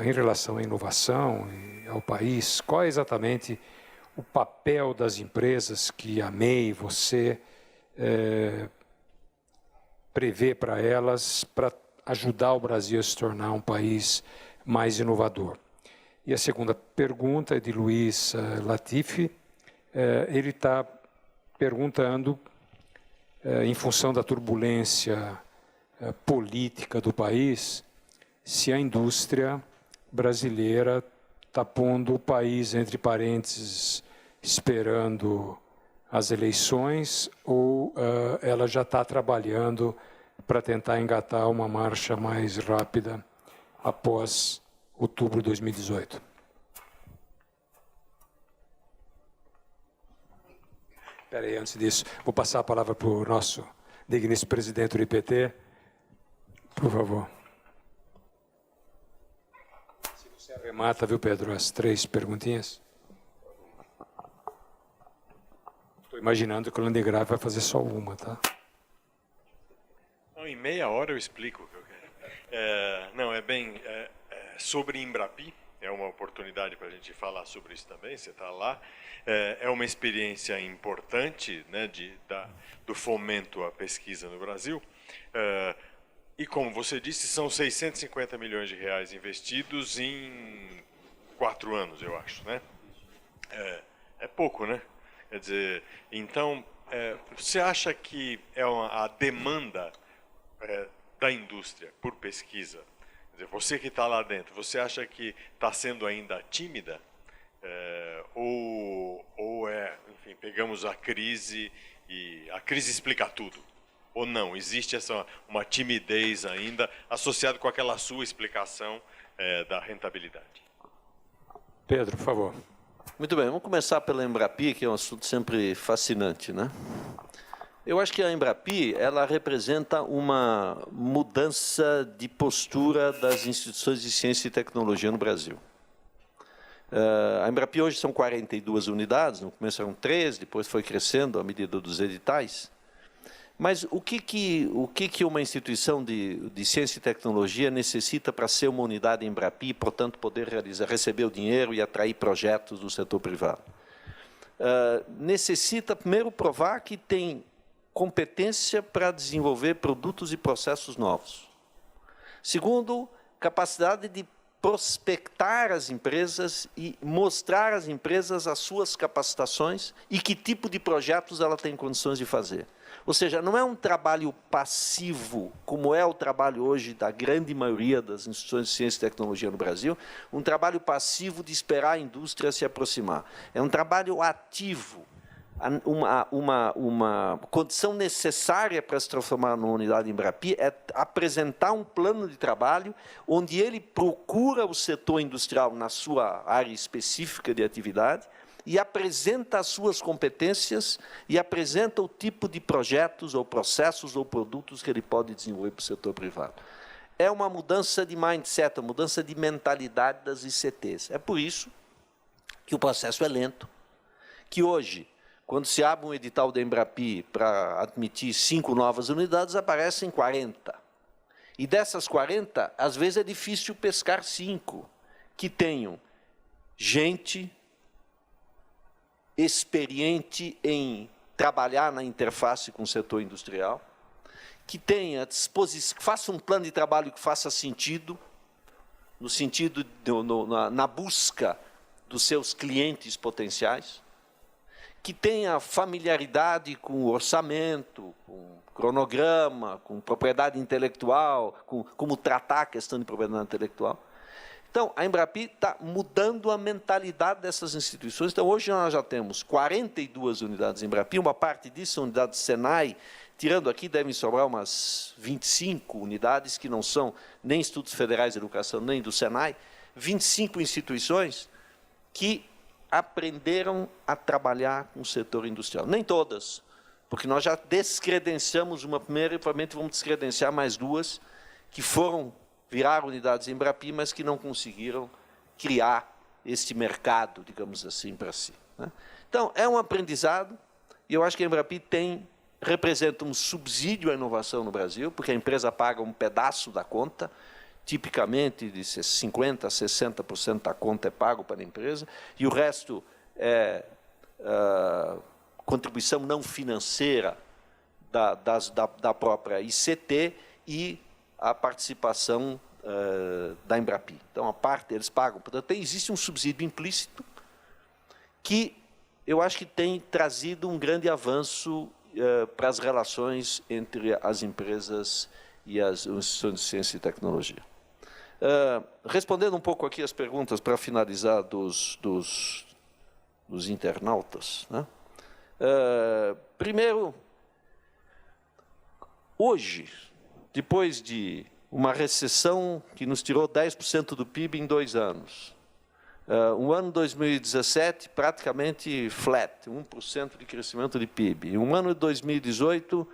Speaker 1: em relação à inovação e ao país, qual é exatamente o papel das empresas que a MEI, você, prevê para elas para ajudar o Brasil a se tornar um país mais inovador. E a segunda pergunta é de Luiz Latifi. Ele está perguntando, em função da turbulência política do país, se a indústria brasileira está pondo o país, entre parênteses, esperando as eleições, ou ela já está trabalhando para tentar engatar uma marcha mais rápida após outubro de 2018. Espera aí, antes disso, vou passar a palavra para o nosso digníssimo presidente do IPT. Por favor. Se você arremata, viu, Pedro, as 3 perguntinhas. Estou imaginando que o Landgrave vai fazer só uma, tá?
Speaker 8: Não, em meia hora eu explico o que eu quero. Sobre Embrapi, é uma oportunidade para a gente falar sobre isso também, você está lá. É uma experiência importante, né, do fomento à pesquisa no Brasil. E como você disse, são 650 milhões de reais investidos em 4 anos, eu acho, né? é pouco, né? Quer dizer, então, você acha que a demanda da indústria por pesquisa, quer dizer, você que está lá dentro, você acha que está sendo ainda tímida? Enfim, pegamos a crise e a crise explica tudo? Ou não? Existe uma timidez ainda associada com aquela sua explicação da rentabilidade?
Speaker 1: Pedro, por favor.
Speaker 2: Muito bem, vamos começar pela Embrapi, que é um assunto sempre fascinante, né? Eu acho que a Embrapi, ela representa uma mudança de postura das instituições de ciência e tecnologia no Brasil. A Embrapi hoje são 42 unidades, no começo eram 3, depois foi crescendo à medida dos editais. Mas o que uma instituição de ciência e tecnologia necessita para ser uma unidade Embrapi e, portanto, poder receber o dinheiro e atrair projetos do setor privado? Necessita, primeiro, provar que tem competência para desenvolver produtos e processos novos. Segundo, capacidade de prospectar as empresas e mostrar às empresas as suas capacitações e que tipo de projetos ela tem condições de fazer. Ou seja, não é um trabalho passivo, como é o trabalho hoje da grande maioria das instituições de ciência e tecnologia no Brasil, um trabalho passivo de esperar a indústria se aproximar. É um trabalho ativo. Uma condição necessária para se transformar numa unidade Embrapi é apresentar um plano de trabalho onde ele procura o setor industrial na sua área específica de atividade e apresenta as suas competências e apresenta o tipo de projetos ou processos ou produtos que ele pode desenvolver para o setor privado. É uma mudança de mindset, uma mudança de mentalidade das ICTs. É por isso que o processo é lento, que hoje, quando se abre um edital da Embrapi para admitir 5 novas unidades, aparecem 40. E dessas 40, às vezes é difícil pescar 5 que tenham gente experiente em trabalhar na interface com o setor industrial, que tenha disposição, que faça um plano de trabalho que faça sentido, no sentido na busca dos seus clientes potenciais, que tenha familiaridade com o orçamento, com cronograma, com propriedade intelectual, com como tratar a questão de propriedade intelectual. Então, a Embrapi está mudando a mentalidade dessas instituições. Então, hoje nós já temos 42 unidades Embrapi, uma parte disso são unidades Senai, tirando aqui devem sobrar umas 25 unidades que não são nem Institutos Federais de Educação, nem do Senai, 25 instituições que aprenderam a trabalhar com o setor industrial. Nem todas, porque nós já descredenciamos uma primeira e provavelmente vamos descredenciar mais 2 que viraram unidades Embrapi, mas que não conseguiram criar este mercado, digamos assim, para si. Né? Então, é um aprendizado, e eu acho que a Embrapi representa um subsídio à inovação no Brasil, porque a empresa paga um pedaço da conta, tipicamente de 50% a 60% da conta é pago para a empresa, e o resto é contribuição não financeira da própria ICT e a participação da Embrapi. Então, a parte eles pagam. Portanto, existe um subsídio implícito que eu acho que tem trazido um grande avanço para as relações entre as empresas e as instituições de ciência e tecnologia. Respondendo um pouco aqui as perguntas para finalizar dos internautas, né? Primeiro, hoje, depois de uma recessão que nos tirou 10% do PIB em 2 anos, um ano 2017 praticamente flat, 1% de crescimento de PIB, um ano de 2018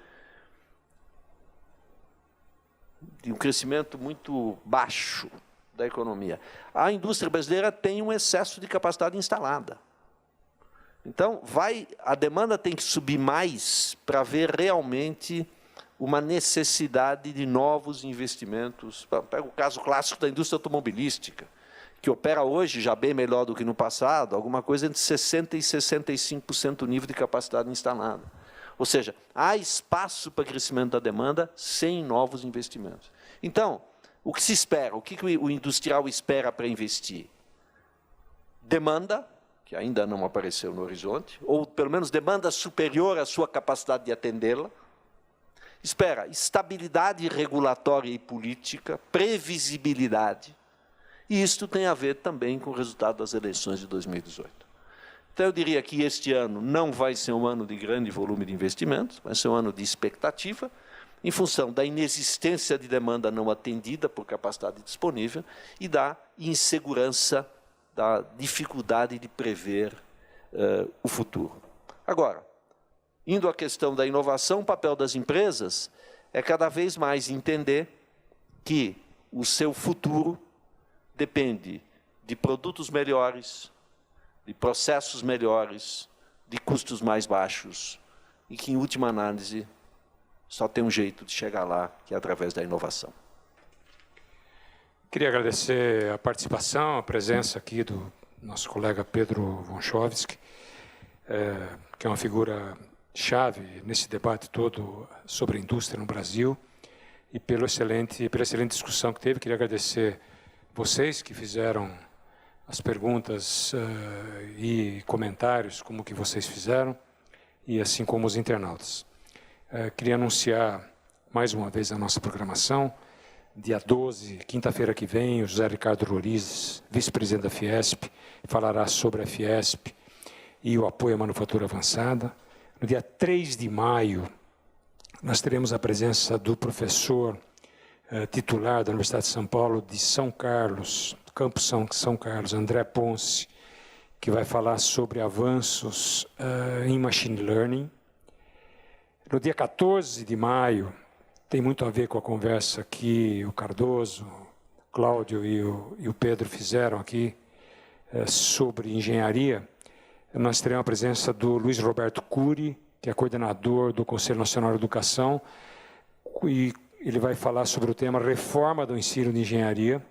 Speaker 2: de um crescimento muito baixo da economia. A indústria brasileira tem um excesso de capacidade instalada. Então, a demanda tem que subir mais para ver realmente uma necessidade de novos investimentos. Pega o caso clássico da indústria automobilística, que opera hoje já bem melhor do que no passado, alguma coisa entre 60% e 65% do nível de capacidade instalada. Ou seja, há espaço para crescimento da demanda sem novos investimentos. Então, o que se espera? O que o industrial espera para investir? Demanda que ainda não apareceu no horizonte, ou pelo menos demanda superior à sua capacidade de atendê-la. Espera estabilidade regulatória e política, previsibilidade, e isto tem a ver também com o resultado das eleições de 2018. Então, eu diria que este ano não vai ser um ano de grande volume de investimentos, vai ser um ano de expectativa, em função da inexistência de demanda não atendida por capacidade disponível e da insegurança, da dificuldade de prever o futuro. Agora, indo à questão da inovação, o papel das empresas é cada vez mais entender que o seu futuro depende de produtos melhores, de processos melhores, de custos mais baixos, e que, em última análise, só tem um jeito de chegar lá, que é através da inovação.
Speaker 1: Queria agradecer a participação, a presença aqui do nosso colega Pedro Wąchowski, que é uma figura chave nesse debate todo sobre a indústria no Brasil, e pela excelente discussão que teve. Queria agradecer vocês que fizeram as perguntas e comentários, como que vocês fizeram, e assim como os internautas. Queria anunciar mais uma vez a nossa programação. Dia 12, quinta-feira que vem, o José Ricardo Roriz, vice-presidente da Fiesp, falará sobre a Fiesp e o apoio à manufatura avançada. No dia 3 de maio, nós teremos a presença do professor titular da Universidade de São Paulo, de São Carlos, campus São Carlos, André Ponce, que vai falar sobre avanços em Machine Learning. No dia 14 de maio, tem muito a ver com a conversa que o Cardoso, o Cláudio e o Pedro fizeram aqui sobre engenharia. Nós teremos a presença do Luiz Roberto Cury, que é coordenador do Conselho Nacional de Educação, e ele vai falar sobre o tema reforma do ensino de engenharia.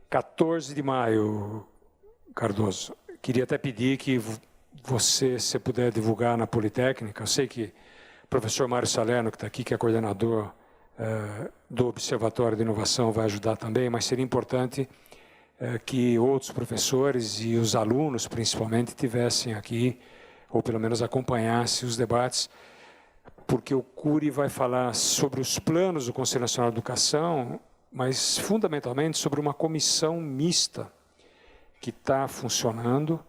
Speaker 1: 14 de maio, Cardoso. Queria até pedir que você, se puder divulgar na Politécnica. Eu sei que o professor Mário Salerno, que está aqui, que é coordenador do Observatório de Inovação, vai ajudar também, mas seria importante que outros professores e os alunos, principalmente, tivessem aqui, ou pelo menos acompanhassem os debates, porque o Cury vai falar sobre os planos do Conselho Nacional de Educação, mas fundamentalmente sobre uma comissão mista que está funcionando.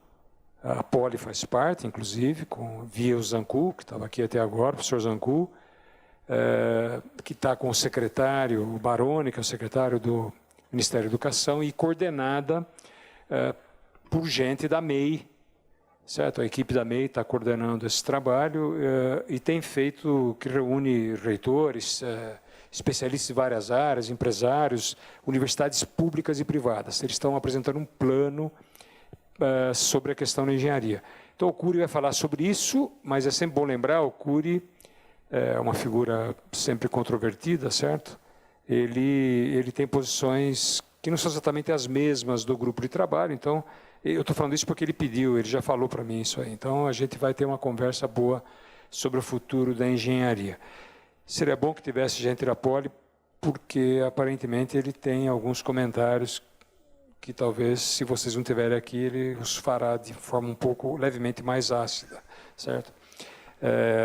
Speaker 1: A Poli faz parte, inclusive, via o Zancu, que estava aqui até agora, o professor Zancu, que está com o secretário, o Baroni, que é o secretário do Ministério da Educação, e coordenada por gente da MEI, certo? A equipe da MEI está coordenando esse trabalho e tem feito, que reúne reitores, especialistas de várias áreas, empresários, universidades públicas e privadas. Eles estão apresentando um plano sobre a questão da engenharia. Então, o Cury vai falar sobre isso, mas é sempre bom lembrar, o Cury é uma figura sempre controvertida, certo? Ele tem posições que não são exatamente as mesmas do grupo de trabalho, então, eu estou falando isso porque ele pediu, ele já falou para mim isso aí. Então, a gente vai ter uma conversa boa sobre o futuro da engenharia. Seria bom que tivesse gente da Poli, porque, aparentemente, ele tem alguns comentários que talvez, se vocês não tiverem aqui, ele os fará de forma um pouco, levemente mais ácida, certo?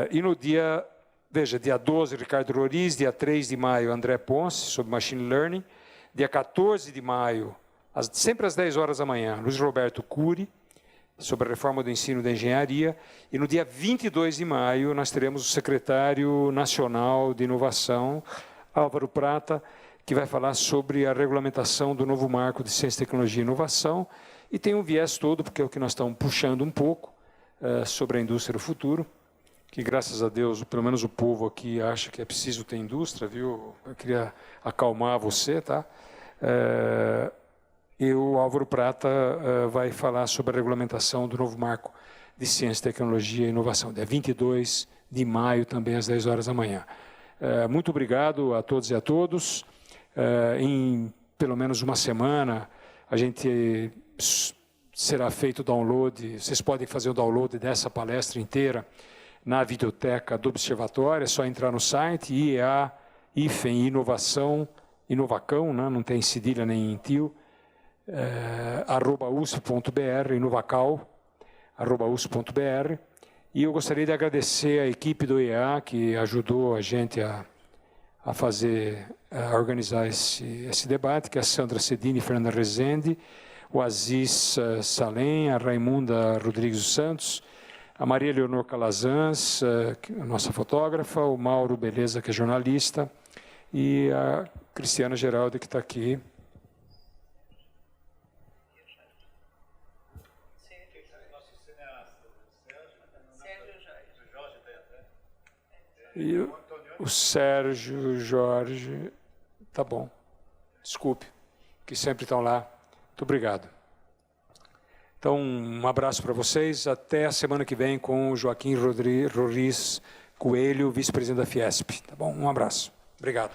Speaker 1: E no dia, veja, dia 12, Ricardo Roriz, dia 3 de maio, André Ponce, sobre Machine Learning, dia 14 de maio, sempre às 10 horas da manhã, Luiz Roberto Cury, sobre a reforma do ensino da engenharia, e no dia 22 de maio nós teremos o secretário nacional de inovação, Álvaro Prata, que vai falar sobre a regulamentação do novo marco de ciência, tecnologia e inovação, e tem um viés todo, porque é o que nós estamos puxando um pouco, sobre a indústria do futuro, que graças a Deus, pelo menos o povo aqui acha que é preciso ter indústria, viu? Eu queria acalmar você, tá? E o Álvaro Prata vai falar sobre a regulamentação do novo marco de ciência, tecnologia e inovação, dia 22 de maio, também às 10 horas da manhã. Muito obrigado a todos e a todos. Em pelo menos uma semana, a gente será feito o download, vocês podem fazer o download dessa palestra inteira na videoteca do Observatório, é só entrar no site, IEA-Inovação, Inovacão, né? Não tem cedilha nem tio, @usp.br, no Vacal, @usp.br. E eu gostaria de agradecer a equipe do IEA que ajudou a gente a organizar esse debate, que é a Sandra Cedini e Fernanda Rezende, o Aziz Salem, a Raimunda Rodrigues dos Santos, a Maria Leonor Calazans, a nossa fotógrafa, o Mauro Beleza, que é jornalista, e a Cristiana Geraldi, que está aqui. E o Sérgio, o Jorge, tá bom, desculpe, que sempre estão lá. Muito obrigado. Então, um abraço para vocês, até a semana que vem com o Joaquim Roriz Coelho, vice-presidente da Fiesp. Tá bom? Um abraço. Obrigado.